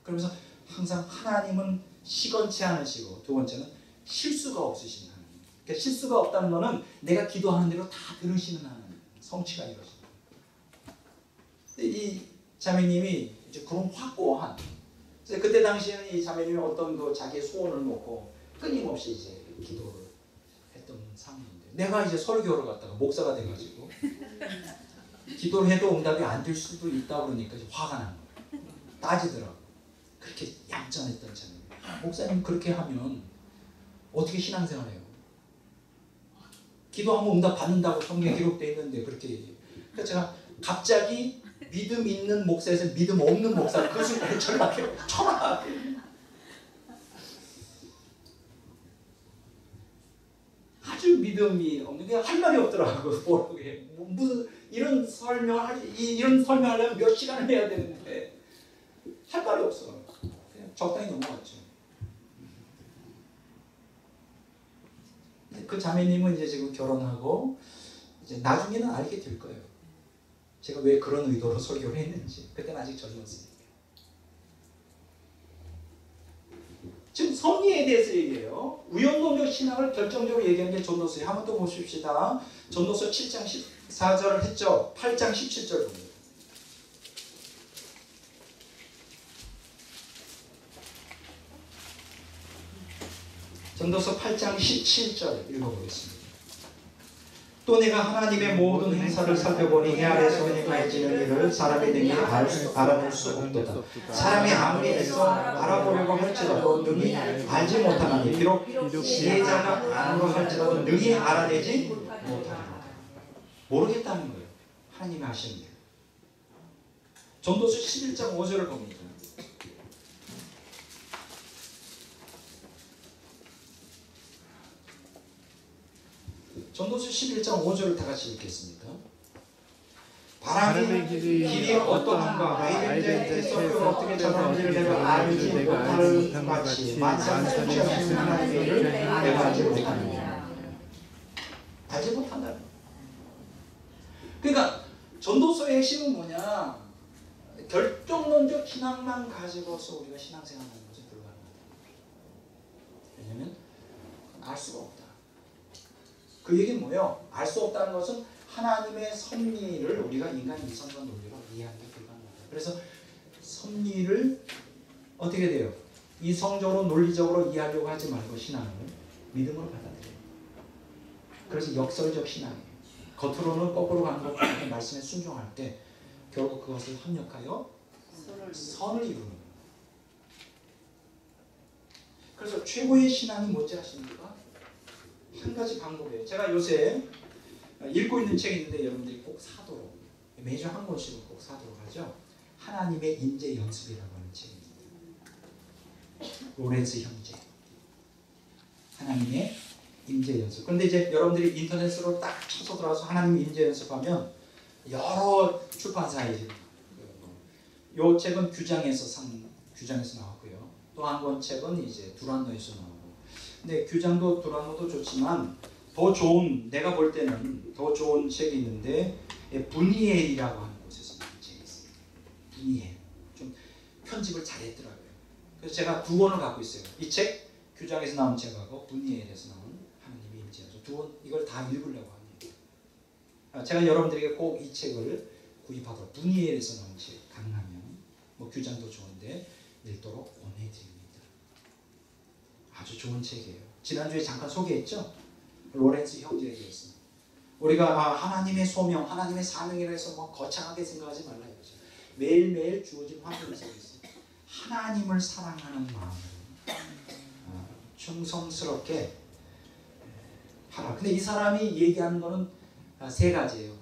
Speaker 4: 그러면서 항상 하나님은 시건치 않으시고, 두 번째는 실수가 없으신 하나님. 그러니까 실수가 없다는 것은 내가 기도하는 대로 다 들으시는 하나님, 성취가 이루어집니다. 이 자매님이 이제 그런 확고한, 그때 당시에는 이 자매님이 어떤 그 자기의 소원을 놓고 끊임없이 이제 기도를 했던 상황인데, 내가 이제 설교를 갔다가 목사가 돼가지고 기도를 해도 응답이 안 될 수도 있다 그러니까 화가 난 거예요. 따지더라고. 그렇게 얌전했던 자매님. 목사님 그렇게 하면 어떻게 신앙생활해요? 기도하면 응답 받는다고 성경에 기록되어 있는데 그렇게 얘기해요. 그래서 제가 갑자기 믿음 있는 목사에서 믿음 없는 목사, 그 순간에 전락해요. 천하. 아주 믿음이 없는 게 할 말이 없더라고. 모르게 무슨 이런 설명하려면 몇 시간을 해야 되는데 할 말이 없어. 그냥 적당히 넘어갔죠. 그 자매님은 이제 지금 결혼하고 이제 나중에는 알게 될 거예요. 제가 왜 그런 의도로 설교를 했는지. 그때는 아직 젊었으니까. 지금 섭리에 대해서 얘기해요. 우연론적 신앙을 결정적으로 얘기하는 게 전도서예요. 한번 또 보십시다. 전도서 7장 14절을 했죠. 8장 17절 봅니다. 전도서 8장 17절 읽어보겠습니다. 또 내가 하나님의 모든 행사를 살펴보니 해 아래서 행하여지는 일을 사람이 능히 알아낼 수 없도다. 사람이 아무리 해서 알아보려고 할지라도 능히 알지 못하나니 비록 지혜자가 안으로 할지라도 능히 알아내지 못하리라. 모르겠다는 거예요. 하나님이 하시는 일. 전도서 11장 5절을 봅니다. 전도서 11장 5절을 다 같이 읽겠습니다. 바람의 길이 어떠한가 아이들의 성격을 어떻게 전하는지를 내가 알지 못할 같이 만상 성취하시는 하나님의 일을 내가 알지 못하느냐. 알지 못한다는 거예요. 그러니까 전도서의 핵심은 뭐냐? 결정론적 신앙만 가지고서 우리가 신앙생활하는 것은 불가능하다. 왜냐하면 알 수가 없다. 그 얘기는 뭐예요? 알 수 없다는 것은 하나님의 섭리를 우리가 인간의 이성과 논리로 이해하는 게 불가능하다. 그래서 섭리를 어떻게 돼요? 이성적으로 논리적으로 이해하려고 하지 말고 신앙을 믿음으로 받아들여요. 그래서 역설적 신앙이에요. 겉으로는 거꾸로 가는 것 같은 말씀에 순종할 때 결국 그것을 합력하여 선을 이루는 거예요. 그래서 최고의 신앙이 뭔지 아십니까? 한 가지 방법이에요. 제가 요새 읽고 있는 책이 있는데 여러분들이 꼭 사도록, 매주 한 권씩은 꼭 사도록 하죠. 하나님의 임재 연습이라고 하는 책입니다. 로렌스 형제. 하나님의 임재 연습. 그런데 이제 여러분들이 인터넷으로 딱 쳐서 들어와서 하나님의 임재 연습하면 여러 출판사에 이 책은 규장에서 나왔고요. 또 한 권 책은 이제 두란노에서 나오고. 근데 규장도 두란노도 좋지만 더 좋은, 내가 볼 때는 더 좋은 책이 있는데 분이엘이라고 하는 곳에서 나온 책이 있어요. 분이엘. 좀 편집을 잘했더라고요. 그래서 제가 두 권을 갖고 있어요. 이 책, 규장에서 나온 책하고 분이엘에서 나온 하나님의 임재에서 두 권, 이걸 다 읽으려고 합니다. 제가 여러분들에게 꼭 이 책을 구입하도록, 분이엘에서 나온 책 가능하면, 뭐 규장도 좋은데 읽도록 권해드립니다. 아주 좋은 책이에요. 지난주에 잠깐 소개했죠? 로렌스 형제에 대해서. 우리가 하나님의 소명, 하나님의 사명이라 해서 뭐 거창하게 생각하지 말라 이거죠. 매일매일 주어진 환경 속에서 하나님을 사랑하는 마음으로 충성스럽게 하라. 근데 이 사람이 얘기하는 거는 세 가지예요.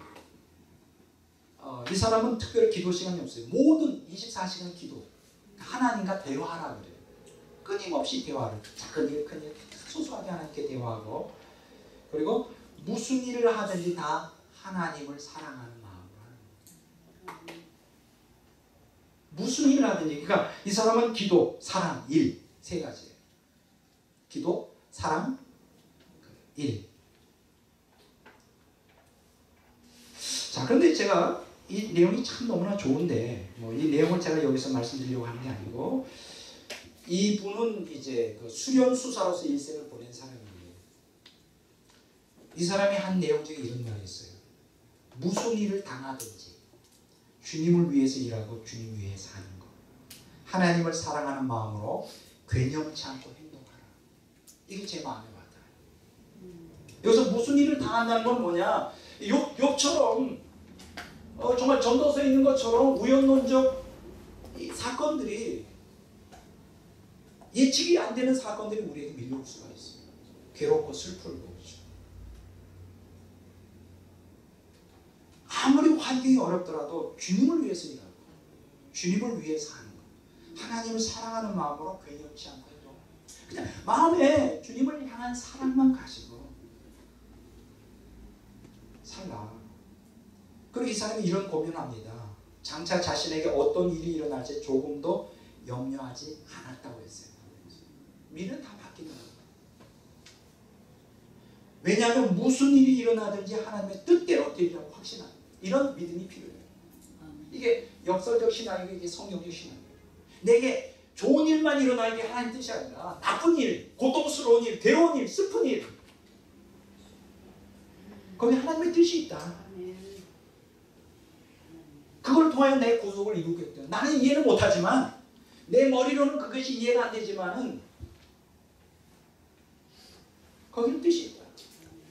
Speaker 4: 이 사람은 특별히 기도 시간이 없어요. 모든 24시간 기도. 하나님과 대화하라 그래요. 끊임없이 대화를, 작은 일, 큰 일, 소소하게 하나님께 대화하고, 그리고 무슨 일을 하든지 다 하나님을 사랑하는 마음으로 하는 거예요. 무슨 일을 하든지. 그러니까 이 사람은 기도, 사랑, 일, 세 가지예요. 기도, 사랑, 일. 자, 그런데 제가 이 내용이 참 너무나 좋은데 뭐 이 내용을 제가 여기서 말씀드리려고 하는 게 아니고 이분은 이제 그 수련수사로서 일생을 보낸 사람이에요. 이 사람이 한 내용 중에 이런 말이 있어요. 무슨 일을 당하든지 주님을 위해서 일하고 주님 위해서 하는 것. 하나님을 사랑하는 마음으로 괴념치 않고 행동하라. 이게 제 마음에 와닿아요. 여기서 무슨 일을 당한다는 건 뭐냐? 욥처럼 정말 전도서에 있는 것처럼 우연론적 이 사건들이 예측이 안 되는 사건들이 우리에게 밀려올 수가 있어요. 괴롭고 슬프고 아무리 환경이 어렵더라도 주님을 위해서 일하고 주님을 위해서 하는 것. 하나님을 사랑하는 마음으로 괴념치 않고 해도 그냥 마음에 주님을 향한 사랑만 가지고 살라. 그리고 이 사람이 이런 고민합니다. 장차 자신에게 어떤 일이 일어날지 조금도 염려하지 않았다고 했어요. 미래는 다 바뀌는 거예요. 왜냐하면 무슨 일이 일어나든지 하나님의 뜻대로 되리라고 확신합니다. 이런 믿음이 필요해요. 이게 역설적 신앙이고 이게 성경적 신앙이에요. 내게 좋은 일만 일어나는 게 하나님 뜻이 아니라 나쁜 일, 고통스러운 일, 괴로운 일, 슬픈 일 거기 하나님의 뜻이 있다. 그걸 통하여 내 구속을 이루겠다. 나는 이해는 못하지만 내 머리로는 그것이 이해가 안 되지만은 거기는 뜻이 있다.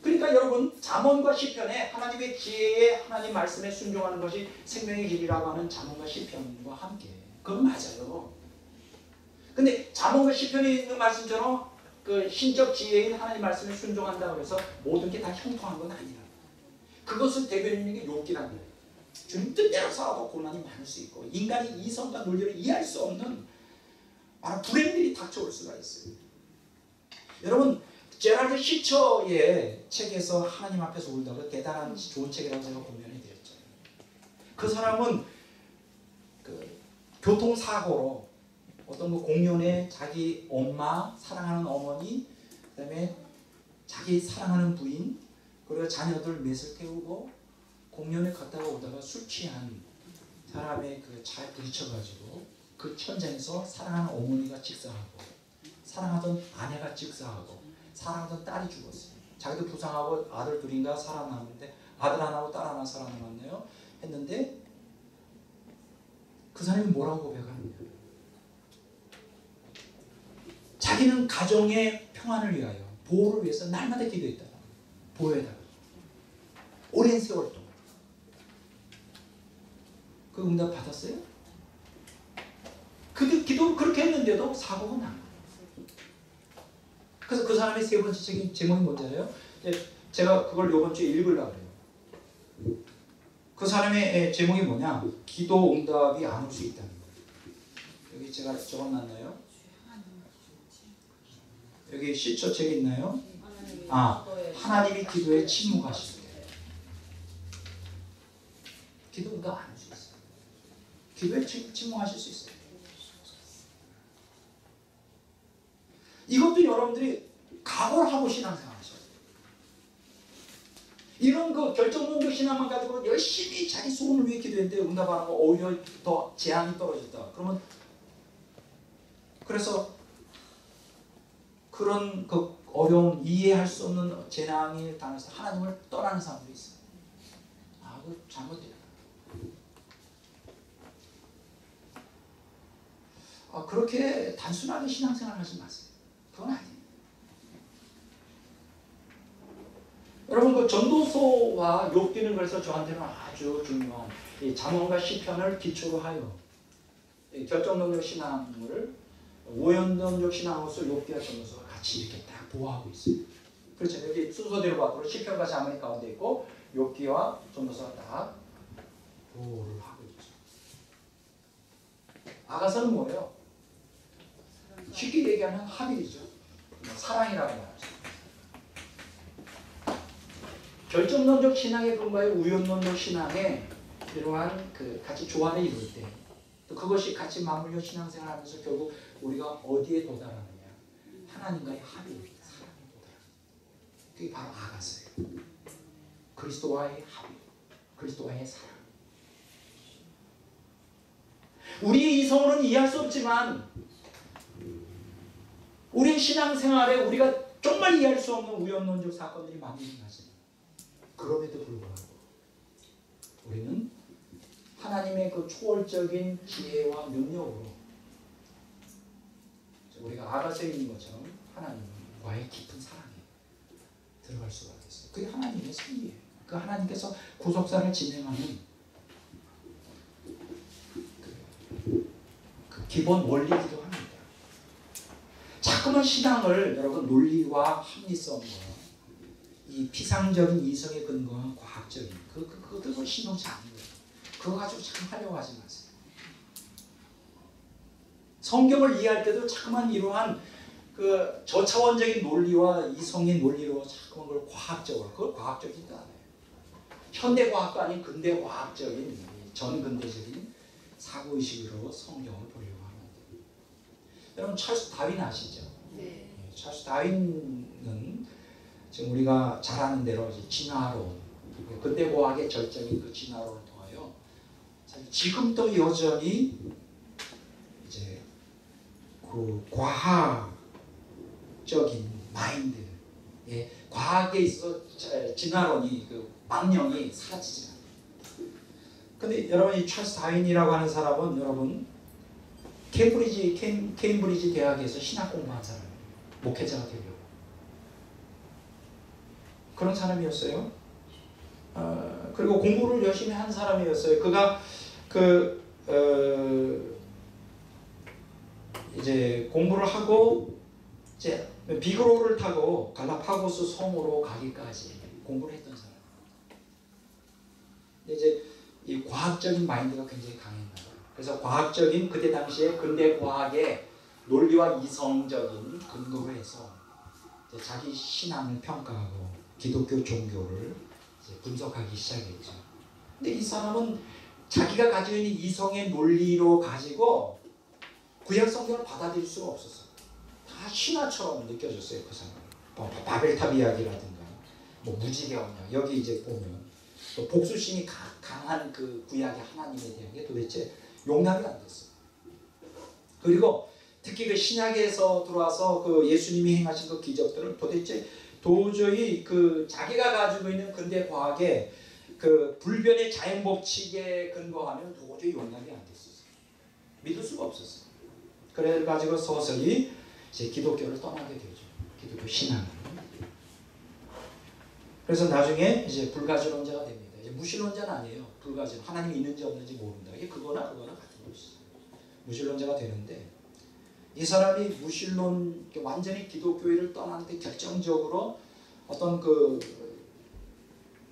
Speaker 4: 그러니까 여러분 잠언과 시편에 하나님의 지혜에 하나님 말씀에 순종하는 것이 생명의 길이라고 하는 잠언과 시편과 함께 그건 맞아요. 근데 잠언과 시편에 있는 말씀처럼 그 신적 지혜인 하나님 말씀에 순종한다고 해서 모든 게 다 형통한 건 아니라 그것을 대변하는 게 욥기란 거예요. 주님 뜻대로 살아도 고난이 많을 수 있고 인간이 이성과 논리를 이해할 수 없는 많은 불행들이 닥쳐올 수가 있어요. 여러분 제라드 시처의 책에서 하나님 앞에서 울다가 대단한 좋은 책이라고 제가 보면이 되었죠. 그 사람은 그 교통사고로 어떤 그 공연에 자기 엄마, 사랑하는 어머니, 그다음에 자기 사랑하는 부인, 그리고 자녀들 맷을 태우고 공연에 갔다가 오다가 술 취한 사람의 그 차에 부딪혀가지고 그 현장에서 사랑하는 어머니가 직사하고 사랑하던 아내가 직사하고 사랑하던 딸이 죽었어요. 자기도 부상하고 아들 둘인가 살아남았는데 아들 하나하고 딸 하나 살아남았네요. 했는데 그 사람이 뭐라고 고백하느냐. 자기는 가정의 평안을 위하여 보호를 위해서 날마다 기도했다. 보호해달라. 오랜 세월 동안. 그 응답 받았어요? 그 기도 그렇게 했는데도 사고가 난 거예요. 그래서 그 사람의 세 번째 책의 제목이 뭔지 알아요? 제가 그걸 이번 주에 읽으려고 해요. 그 사람의 제목이 뭐냐? 기도 응답이 안 올 수 있다는 거예요. 여기 제가 적어놨나요? 여기 시처책에 있나요? 하나님이 기도에 침묵하실 때. 기도 응답 안 올 수 있어요. 기도에 침묵하실 수 있어요. 이것도 여러분들이 각오를 하고 신앙생활 하셔야 돼요. 이런 그 결정론적 신앙만 가지고 열심히 자기 소원을 위해 기도했는데 응답 안 하고 오히려 더 재앙이 떨어졌다. 그러면 그래서 그런 그 어려운 이해할 수 없는 재앙을 당해서 하나님을 떠나는 사람들이 있어요. 아, 그거 잘못됐다. 그렇게 단순하게 신앙생활 하지 마세요. 그건 아니에요. 여러분 그 전도서와 욥기는 그래서 저한테는 아주 중요한 이 잠언과 시편을 기초로 하여 결정론적 신앙을 오연론적 신앙으로서 욥기와 전도서가 같이 이렇게 딱 보호하고 있어요. 그렇죠. 여기 순서대로 봐도 시편과 잠언이 가운데 있고 욥기와 전도서가 딱 보호를 하고 있죠. 아가서는 뭐예요? 쉽게 얘기하면 합일이죠. 사랑이라고 말하죠. 결정론적 신앙에 근거해 우연론적 신앙에 이러한 그 같이 조화를 이룰 때 또 그것이 같이 맞물려 신앙생활하면서 결국 우리가 어디에 도달하느냐 하나님과의 합의, 사랑에 도달하는 그게 바로 아가서예요. 그리스도와의 합의, 그리스도와의 사랑. 우리의 이성으로는 이해할 수 없지만 우리 신앙생활에 우리가 정말 이해할 수 없는 우연론적 사건들이 많이 일어나죠. 그럼에도 불구하고 우리는 하나님의 그 초월적인 지혜와 능력으로 우리가 아가서에 있는 것처럼 하나님과의 깊은 사랑에 들어갈 수가 있어요. 그게 하나님의 섭리예요. 그 하나님께서 구속사를 진행하는 그 기본 원리이기도 합니다. 자꾸만 신앙을 여러분 논리와 합리성과 이 피상적인 이성에 근거한 과학적인 그것들은 신동치 않는 거예요. 그거 가지고 참 하려고 하지 마세요. 성경을 이해할 때도 자꾸만 이러한 그 저차원적인 논리와 이성의 논리로 자꾸만 그걸 과학적으로, 그걸 과학적이지도 않아요. 현대 과학도 아닌 근대 과학적인 전근대적인 사고의식으로 성경을 보려고 합니다. 여러분 찰스 다윈 아시죠?
Speaker 2: 네.
Speaker 4: 찰스 다윈은 지금 우리가 잘 아는 대로 진화론, 근대 과학의 절정인 그 진화론을 통하여 사실 지금도 여전히 이제 그 과학적인 마인드, 과학에 있어서 진화론이 그 망령이 사라지지 않아요. 근데 여러분 이 찰스 다윈이라고 하는 사람은 여러분 케임브리지 대학에서 신학 공부한 사람이에요. 목회자가 되려고. 그런 사람이었어요. 그리고 공부를 열심히 한 사람이었어요. 그가 이제 공부를 하고 이제 비그로를 타고 갈라파고스 섬으로 가기까지 공부를 했던 사람. 근데 이제 이 과학적인 마인드가 굉장히 강했나 봐요. 그래서 과학적인 그때 당시에 근대 과학의 논리와 이성적인 근거로 해서 이제 자기 신앙을 평가하고 기독교 종교를 이제 분석하기 시작했죠. 근데 이 사람은 자기가 가지고 있는 이성의 논리로 가지고 구약 성경을 받아들일 수가 없었어요. 다 신화처럼 느껴졌어요. 그 사람. 바벨탑 이야기라든가 뭐 무지개언약 여기 이제 보면 또 복수심이 강한 그 구약의 하나님에 대한 게 도대체 용납이 안 됐어요. 그리고 특히 그 신약에서 들어와서 그 예수님이 행하신 그 기적들을 도저히 그 자기가 가지고 있는 근대 과학의 그 불변의 자연 법칙에 근거하면 도저히 용납이 안 됐었어요. 믿을 수가 없었어요. 그래 가지고 서서히 이제 기독교를 떠나게 되죠. 기독교 신앙을. 그래서 나중에 이제 불가지론자가 됩니다. 이제 무신론자는 아니에요. 불가지론. 하나님이 있는지 없는지 모른다. 이게 그거나 같은 것이죠. 무신론자가 되는데 이 사람이 무신론 완전히 기독교를 떠나는데 결정적으로 어떤 그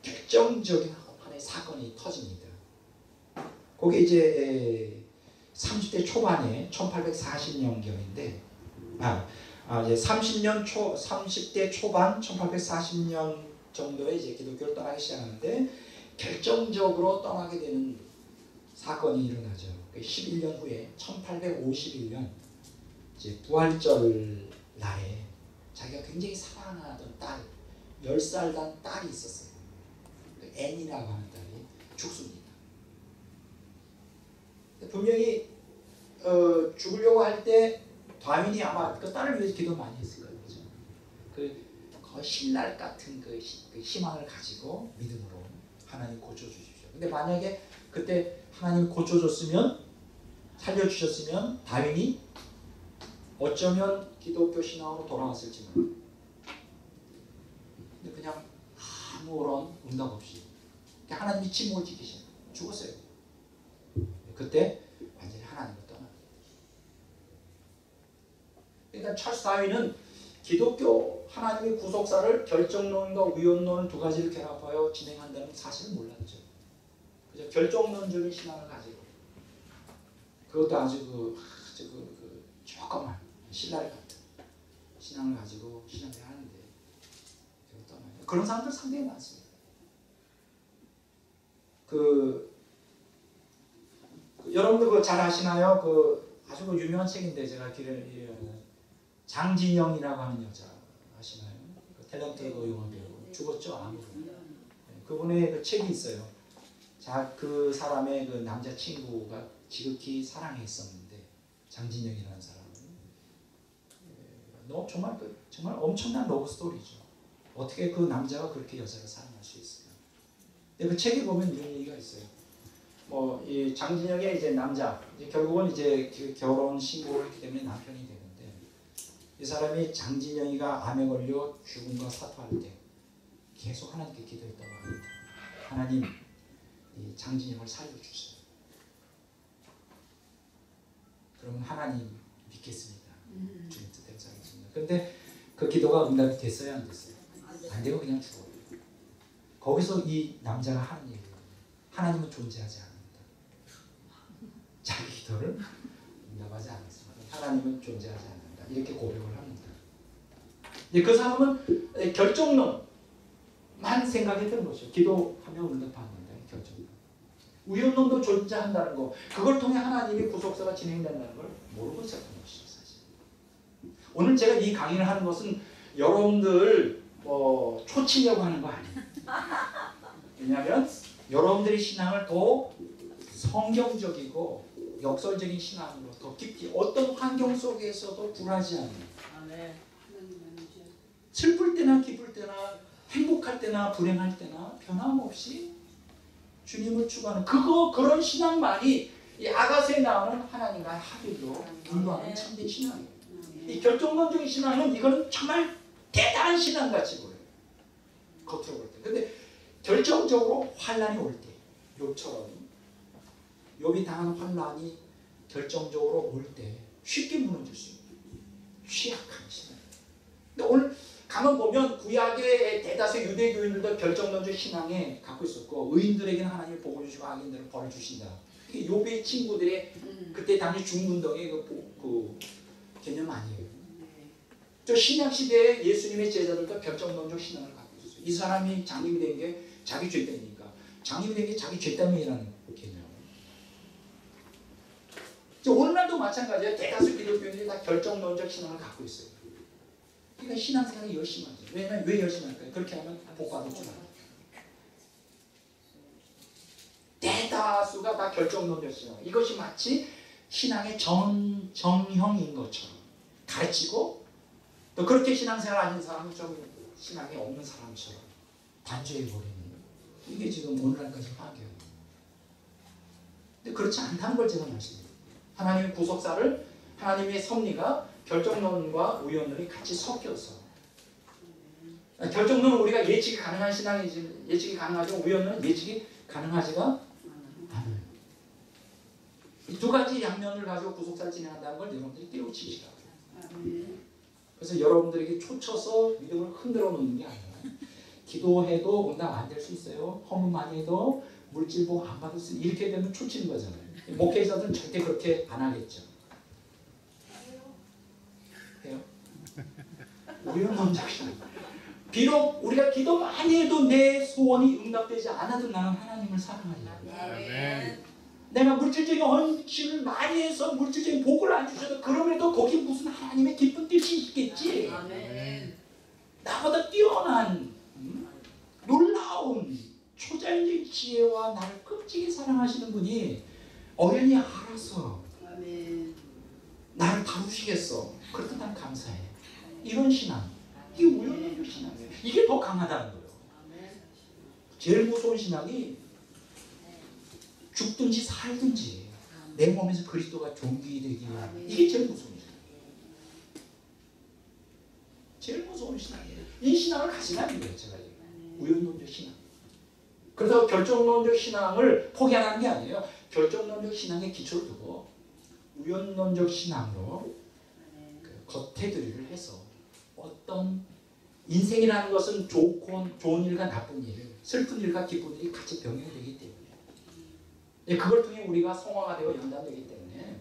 Speaker 4: 결정적인 하나의 사건이 터집니다. 그게 이제 30대 초반에 1840년경인데 이제 30대 초반 1840년 정도에 이제 기독교를 떠나기 시작하는데 결정적으로 떠나게 되는 사건이 일어나죠. 11년 후에 1851년 이제 부활절 날에 자기가 굉장히 사랑하던 딸 10살 단 딸이 있었어요. 앤이라고 하는 딸이 죽습니다. 분명히 죽으려고 할 때 다윈이 아마 그 딸을 위해서 기도 많이 했을 거예요. 그죠? 그 신랄 같은 그 희망을 가지고 믿음으로 하나님 고쳐주십시오. 근데 만약에 그때 하나님 고쳐줬으면 살려주셨으면 다윈이 어쩌면 기독교 신앙으로 돌아왔을지 몰라요. 근데 그냥 아무런 응답 없이 하나님이 침묵을 지키셔 죽었어요. 그때 완전히 하나님을 떠나. 그러니까 찰스 다윈은 기독교 하나님의 구속사를 결정론과 우연론 두 가지를 결합하여 진행한다는 사실을 몰랐죠. 그저 결정론적인 신앙을 가지고 그것도 아주 조그만 신랄 같은 신앙을 가지고 신앙을 하는데 떠나요. 그런 사람들 상당히 많습니다. 여러분들 그거 잘 아시나요? 아주 유명한 책인데 제가 장진영이라고 하는 여자 아시나요? 탤런트 영화 배우 죽었죠 암으로. 그분의 그 책이 있어요. 그 사람의 그 남자친구가 지극히 사랑했었는데 장진영이라는 사람은 너 정말 정말 엄청난 러브 스토리죠. 어떻게 그 남자가 그렇게 여자를 사랑할 수 있을까? 근데 그 책에 보면 이런 얘기가 있어요. 뭐 이 장진영의 이제 남자 이제 결국은 이제 결혼 신고를 했기 때문에 남편이 되는데 이 사람이 장진영이가 암에 걸려 죽음과 사투할 때 계속 하나님께 기도했다고 합니다. 하나님, 이 장진영을 살려주세요. 그러면 하나님 믿겠습니다. 주님 뜻대로 살겠습니다. 그런데 그 기도가 응답이 됐어요, 안 됐어요? 안 되고 그냥 죽어요. 거기서 이 남자가 하는 얘기예요. 하나님은 존재하지 않는다. 자기 기도를 응답하지 않았습니다. 하나님은 존재하지 않는다. 이렇게 고백을 합니다. 그 사람은 결정론만 생각했던 것이죠. 기도하면 응답받는다. 결정론. 우연론도 존재한다는 거, 그걸 통해 하나님의 구속사가 진행된다는 걸 모르고 있었던 것이죠. 사실. 오늘 제가 이 강의를 하는 것은 여러분들 초치려고 하는 거 아니에요. 왜냐하면 여러분들의 신앙을 더 성경적이고 역설적인 신앙으로 더 깊이 어떤 환경 속에서도 굴하지 않는, 슬플 때나 기쁠 때나 행복할 때나 불행할 때나 변함없이 주님을 추구하는 그런 신앙만이 이 아가서에 나오는 하나님과의 합일로 인도하는 참된 신앙이에요. 이 결정론적인 신앙은 이거는 정말 대단한 신앙같이 보여요. 겉으로 볼 때. 근데 결정적으로 환난이 올 때, 욥처럼 욥이 당한 환난이 결정적으로 올 때 쉽게 무너질 수 있는 취약한 신앙. 근데 오늘 가만 보면 구약의 대다수 유대교인들도 결정론적 신앙에 갖고 있었고 의인들에게는 하나님이 복을 주시고 악인들은 벌을 주신다. 이게 욥의 친구들의 그때 당시 중문동의 그 개념 아니에요. 저 신약 시대에 예수님의 제자들도 결정론적 신앙을 갖고 있었어요. 이 사람이 장님이 된 게 자기 죄 때문이니까 장님이 된 게 자기 죄 때문이라는 개념. 오늘날도 마찬가지예요. 대다수 기독교인들이 다 결정론적 신앙을 갖고 있어요. 그러니까 신앙생활이 열심히 하죠. 왜냐면 왜 열심히 할까요? 그렇게 하면 복 받을 줄 알아요. 대다수가 다 결정론적 신앙. 이것이 마치 신앙의 정형인 것처럼 가르치고 또 그렇게 신앙생활 아닌 사람은 좀 신앙이 없는 사람처럼 단죄해버리는 이게 지금 오늘날까지 환경이에요. 근데 그렇지 않다는 걸 제가 말씀드립니다. 하나님의 구속사를 하나님의 섭리가 결정론과 우연론이 같이 섞여서 결정론은 우리가 예측이 가능한 신앙이지 예측이 가능하지만 우연론은 예측이 가능하지가 않아요. 이 두 가지 양면을 가지고 구속사를 진행한다는 걸 여러분들이 깨우치시라고요. 그래서 여러분들에게 초쳐서 믿음을 흔들어 놓는 게 아니라 기도해도 응답 안 될 수 있어요. 헌금 많이 해도 물질복 안 받을 수 있어요. 이렇게 되면 초치는 거잖아요. 목회자들은 절대 그렇게 안 하겠죠. 해요? 우연론적이야. 비록 우리가 기도 많이 해도 내 소원이 응답되지 않아도 나는 하나님을 사랑하리라. 내가 물질적인 헌신을 많이 해서 물질적인 복을 안 주셔도 그럼에도 거기 무슨 하나님의 기쁜 뜻이 있겠지. 나보다 뛰어난 놀라운 초자연적인 지혜와 나를 끔찍이 사랑하시는 분이 어연히 알아서 나를 다루시겠어. 그래도 난 감사해. 이런 신앙. 이게 우연론적 신앙이에요. 이게 더 강하다는 거예요. 제일 무서운 신앙이 죽든지 살든지 내 몸에서 그리스도가 존귀되기 위한 이게 제일 무서운 신앙이에요. 제일 무서운 신앙이에요. 이 신앙을 가지라는 거예요. 제가 우연론적 신앙. 그래서 결정론적 신앙을 포기하는 게 아니에요. 결정론적 신앙에 기초를 두고 우연론적 신앙으로 겉테두리를 해서 어떤 인생이라는 것은 좋은 일과 나쁜 일, 슬픈 일과 기쁜 일이 같이 병행되기 때문에 그걸 통해 우리가 성화가 되어 연단되기 때문에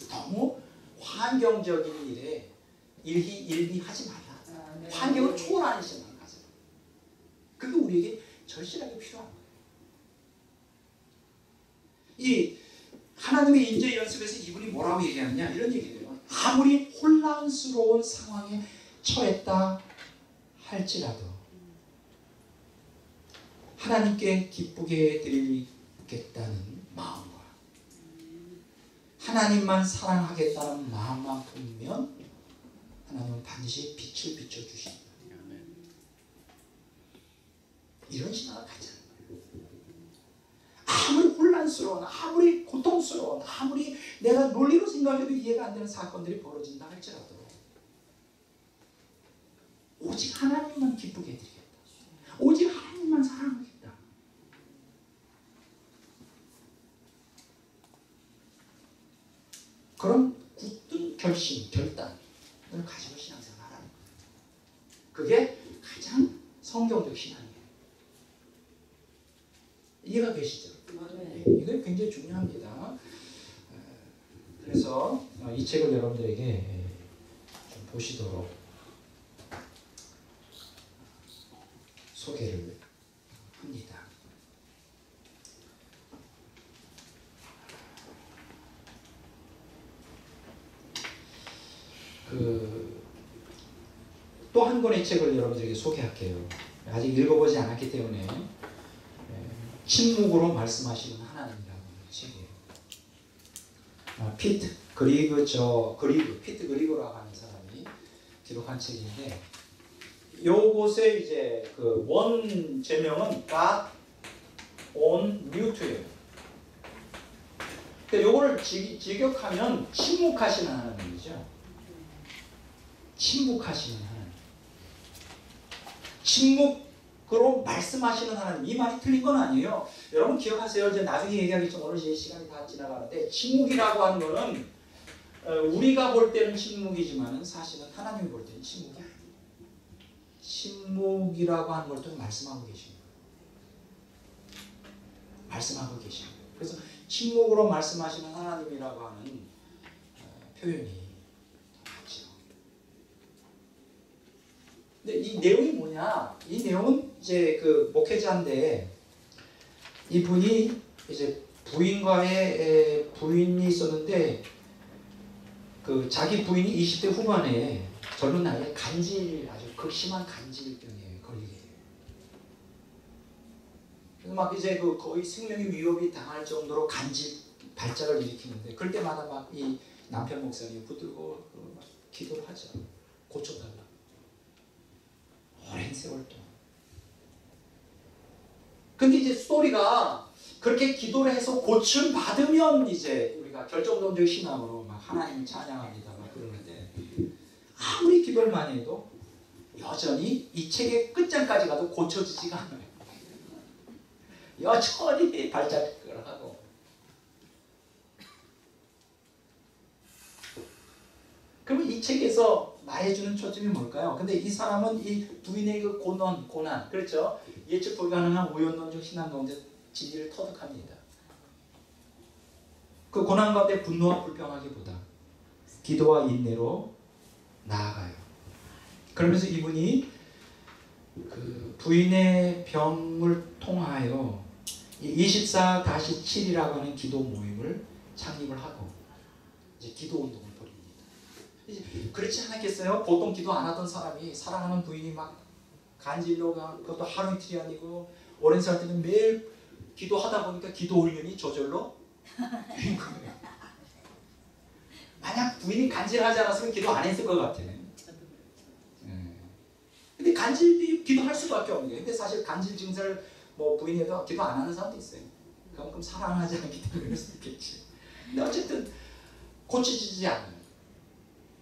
Speaker 4: 너무 환경적인 일에 일비하지 말라. 환경을 초월하는 신앙을 가져라. 그게 우리에게 절실하게 필요한 거예요. 이 하나님의 인재 연습에서 이분이 뭐라고 얘기하느냐 이런 얘기예요. 아무리 혼란스러운 상황에 처했다 할지라도 하나님께 기쁘게 드리겠다는 마음과 하나님만 사랑하겠다는 마음만 품으면 하나님은 반드시 빛을 비춰주신다. 이런 신앙을 가지는 거예요. 아무리 혼란스러운, 아무리 고통스러운, 아무리 내가 논리로 생각해도 이해가 안 되는 사건들이 벌어진다 할지라도 오직 하나님만 기쁘게 해드리겠다. 오직 하나님만 사랑하겠다. 그런 굳은 결심, 결단을 가지고 신앙생활을 하는 거예요. 그게 가장 성경적 신앙이에요. 이해가 되시죠? 네. 이거 굉장히 중요합니다. 그래서 이 책을 여러분들에게 좀 보시도록 소개를 합니다. 또 한 권의 책을 여러분들에게 소개할게요. 아직 읽어보지 않았기 때문에 침묵으로 말씀하시는 하나님이라는 책이에요. 피트 그리그라고 하는 사람이 기록한 책인데 요곳에 이제 그 원 제명은 God on mute예요. 근데 요거를 직역하면 침묵하시는 하나님이죠. 침묵하시는 하나님. 침묵으로 말씀하시는 하나님. 이 말이 틀린 건 아니에요. 여러분 기억하세요. 이제 나중에 얘기하겠지만 오늘 제 시간이 다 지나가는데 침묵이라고 하는 거는 우리가 볼 때는 침묵이지만 사실은 하나님이 볼 때는 침묵이 아니에요. 침묵이라고 하는 걸 또 말씀하고 계신 거예요. 말씀하고 계신 거예요. 그래서 침묵으로 말씀하시는 하나님이라고 하는 표현이 맞죠. 근데 이 내용이 뭐냐? 이 내용은 이제 그 목회자인데 이분이 이제 부인과의 부인이 있었는데 그 자기 부인이 20대 후반에 젊은 나이에 아주 극심한 간질병에 걸리게 돼요. 그래서 막 이제 그 거의 생명의 위협이 당할 정도로 발작을 일으키는데 그럴 때마다 막 이 남편 목사님이 붙들고 막 기도를 하죠. 고쳐달라. 오랜 세월 동안. 근데 이제 스토리가 그렇게 기도를 해서 고침 받으면 이제 우리가 결정론적 신앙으로 막 하나님을 찬양합니다. 막 그러는데 아무리 기도를 많이 해도 여전히 이 책의 끝장까지 가도 고쳐지지가 않아요. 여전히 발작을 하고. 그러면 이 책에서 말해주는 초점이 뭘까요? 근데 이 사람은 이 부인의 그 고난, 그렇죠? 예측 불가능한 우연론적 신앙 가운데 진리를 터득합니다. 그 고난 가운데 분노와 불평하기보다 기도와 인내로 나아가요. 그러면서 이분이 그 부인의 병을 통하여 24-7이라고 하는 기도 모임을 창립을 하고 이제 기도 운동을 벌입니다. 이제 그렇지 않았겠어요? 보통 기도 안 하던 사람이 사랑하는 부인이 막 간질로가 그것도 하루 이틀이 아니고 오랜 세월 때는 매일 기도하다 보니까 기도 훈련이 저절로 된 거예요. 만약 부인이 간질하지 않았으면 기도 안 했을 것 같아요. 근데 간질이 기도할 수밖에 없는 거예요. 근데 사실 간질 증세를 뭐 부인해도 기도 안 하는 사람도 있어요. 그만큼 사랑하지 않기 때문에 그럴 수도 있겠지. 근데 어쨌든 고쳐지지 않아요.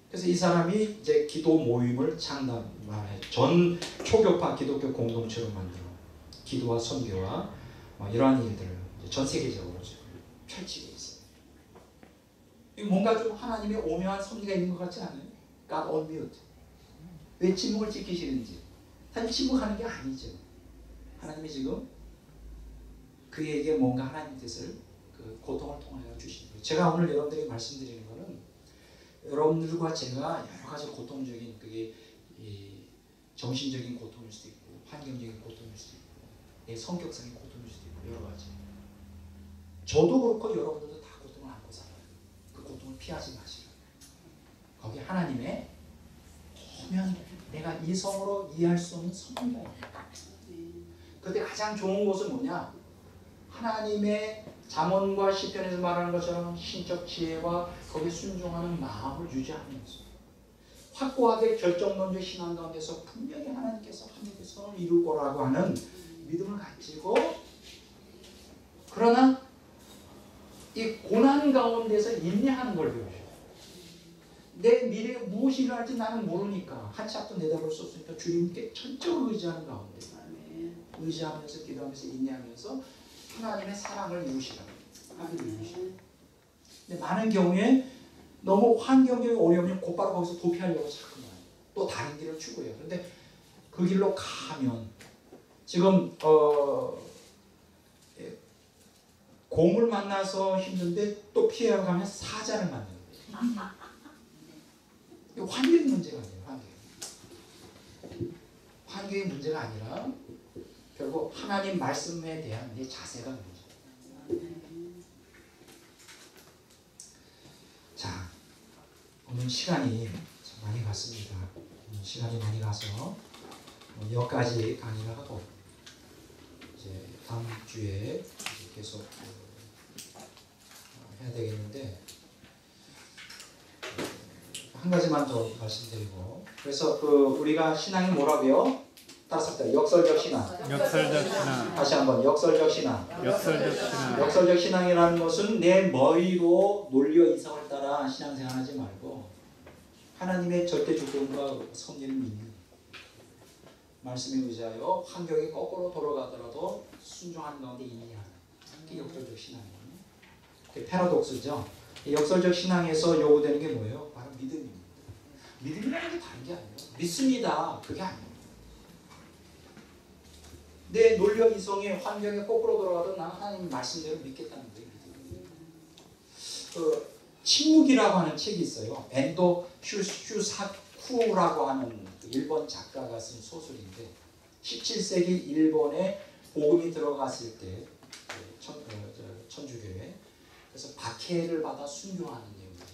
Speaker 4: 그래서 이 사람이 이제 기도 모임을 전 초교파 기독교 공동체로 만들어 기도와 선교와 이러한 일들을 전 세계적으로 펼치고 있어요. 뭔가 좀 하나님의 오묘한 섭리가 있는 것 같지 않아요? God on mute. 왜 침묵을 지키시는지. 사실 침묵하는 게 아니죠. 하나님이 지금 그에게 뭔가 하나님 뜻을 그 고통을 통하여 주시는 거예요. 제가 오늘 여러분들에게 말씀드리는 것은 여러분들과 제가 여러 가지 고통적인 그게 정신적인 고통일 수도 있고 환경적인 고통일 수도 있고 내 성격상의 고통일 수도 있고 여러 가지. 저도 그렇고 여러분들도 다 고통을 안고 살아요. 그 고통을 피하지 마시라. 거기 하나님의 보면 내가 이성으로 이해할 수 없는 섭리가 있다. 그때 가장 좋은 것은 뭐냐? 하나님의 잠언과 시편에서 말하는 것처럼 신적 지혜와 거기에 순종하는 마음을 유지하면서 확고하게 결정론적 신앙 가운데서 분명히 하나님께서 이룰 거라고 하는 믿음을 가지고, 그러나 이 고난 가운데서 인내하는 걸 배우셔요. 내 미래에 무엇이 일어날지 나는 모르니까 한치 앞도 내다볼 수 없으니까 주님께 전적으로 의지하는 가운데 의지하면서 기도하면서 인내하면서 하나님의 사랑을 이루시라고. 근데 많은 경우에 너무 환경적인 어려움이 곧바로 거기서 도피하려고 자꾸만 또 다른 길을 추구해요. 그런데 그 길로 가면 지금 곰을 만나서 힘든데 또 피해야 가면 사자를 만나는 거예요. 이거 환경의 문제가 아니에요. 환경의 문제가 아니라 결국 하나님 말씀에 대한 내 자세가 문제예요. 자, 오늘 시간이 많이 갔습니다. 시간이 많이 가서 여기까지 강의를 하고 이제 다음 주에 계속 해야 되겠는데, 한 가지만 더 말씀드리고, 그래서 우리가 신앙이 뭐라고요? 따라서 역설적 신앙.
Speaker 2: 역설적 신앙.
Speaker 4: 다시 한번 역설적 신앙.
Speaker 2: 역설적 신앙.
Speaker 4: 역설적 신앙이라는 것은 내 머리로 논리와 이성을 따라 신앙생활하지 말고 하나님의 절대 주권과 섭리를 믿는, 말씀에 의지하여 환경이 거꾸로 돌아가더라도 순종하는 가운데 인내하는 게 역설적 신앙이에요. 그게 패러독스죠. 역설적 신앙에서 요구되는 게 뭐예요? 바로 믿음입니다. 믿음이라는 게 다른 게 아니에요. 믿습니다. 그게 아니에요. 내 논리와 이성이 환경에 거꾸로 돌아가도 나는 하나님 말씀대로 믿겠다는 거예요. 침묵이라고 하는 책이 있어요. 엔도 슈사쿠라고 하는 일본 작가가 쓴 소설인데, 17세기 일본에 복음이 들어갔을 때 천주교회, 그래서 박해를 받아 순교하는 내용입니다.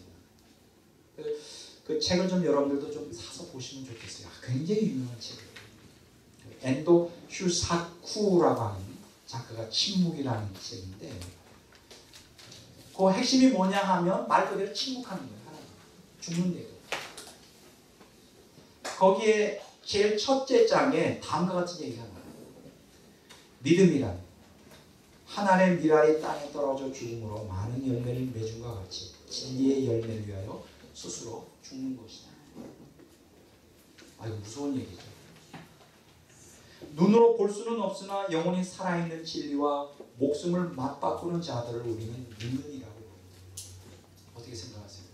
Speaker 4: 그 책을 좀 여러분들도 좀 사서 보시면 좋겠어요. 굉장히 유명한 책이에요. 엔도 슈사쿠라고 하는 작가가 침묵이라는 책인데, 그 핵심이 뭐냐 하면 말 그대로 침묵하는 거예요. 하나님. 죽는데도. 거기에 제일 첫째 장에 다음과 같은 얘기가 나와요. 믿음이란 하나님의 미랄이 땅에 떨어져 죽음으로 많은 열매를 맺음과 같이 진리의 열매를 위하여 스스로 죽는 것이다. 이거 무서운 얘기죠. 눈으로 볼 수는 없으나 영원히 살아있는 진리와 목숨을 맞바꾸는 자들을 우리는 믿는이라고 봅니다. 어떻게 생각하세요?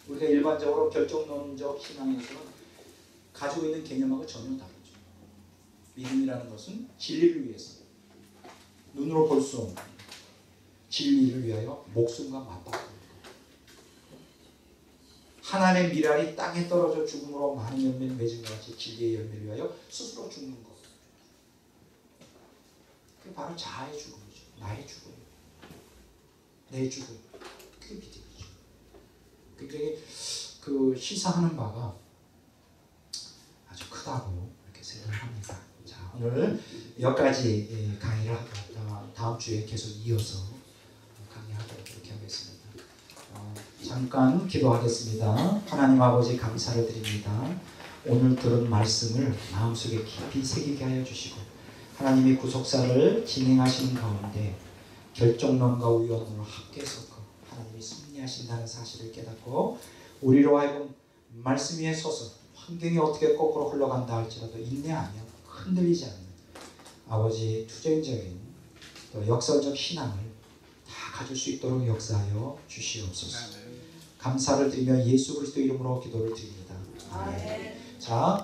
Speaker 4: 우리가 일반적으로 결정론적 신앙에서는 가지고 있는 개념하고 전혀 다르죠. 믿음이라는 것은 진리를 위해서, 눈으로 볼 수 없는 진리를 위하여 목숨과 맞바꾸는 것. 하나님의 미랄이 땅에 떨어져 죽음으로 많은 열매를 맺은 것 같이 진리의 열매를 위하여 스스로 죽는 것. 그게 바로 자아의 죽음이죠. 나의 죽음, 내 죽음. 그게 믿음이죠. 굉장히 시사하는 바가 아주 크다고 이렇게 생각합니다. 자, 오늘 여기까지 강의를 하고 다음 주에 계속 이어서 강의하도록 그렇게 하겠습니다. 잠깐 기도하겠습니다. 하나님 아버지 감사를 드립니다. 오늘 들은 말씀을 마음속에 깊이 새기게 하여 주시고, 하나님의 구속사를 진행하시는 가운데 결정론과 우연론을 함께 섞어 하나님이 승리하신다는 사실을 깨닫고, 우리로 하여금 말씀 위에 서서 환경이 어떻게 거꾸로 흘러간다 할지라도 인내하며 흔들리지 않는 아버지 투쟁적인 또 역설적 신앙을 다 가질 수 있도록 역사하여 주시옵소서. 감사를 드리며 예수 그리스도 이름으로 기도를 드립니다. 아멘. 자.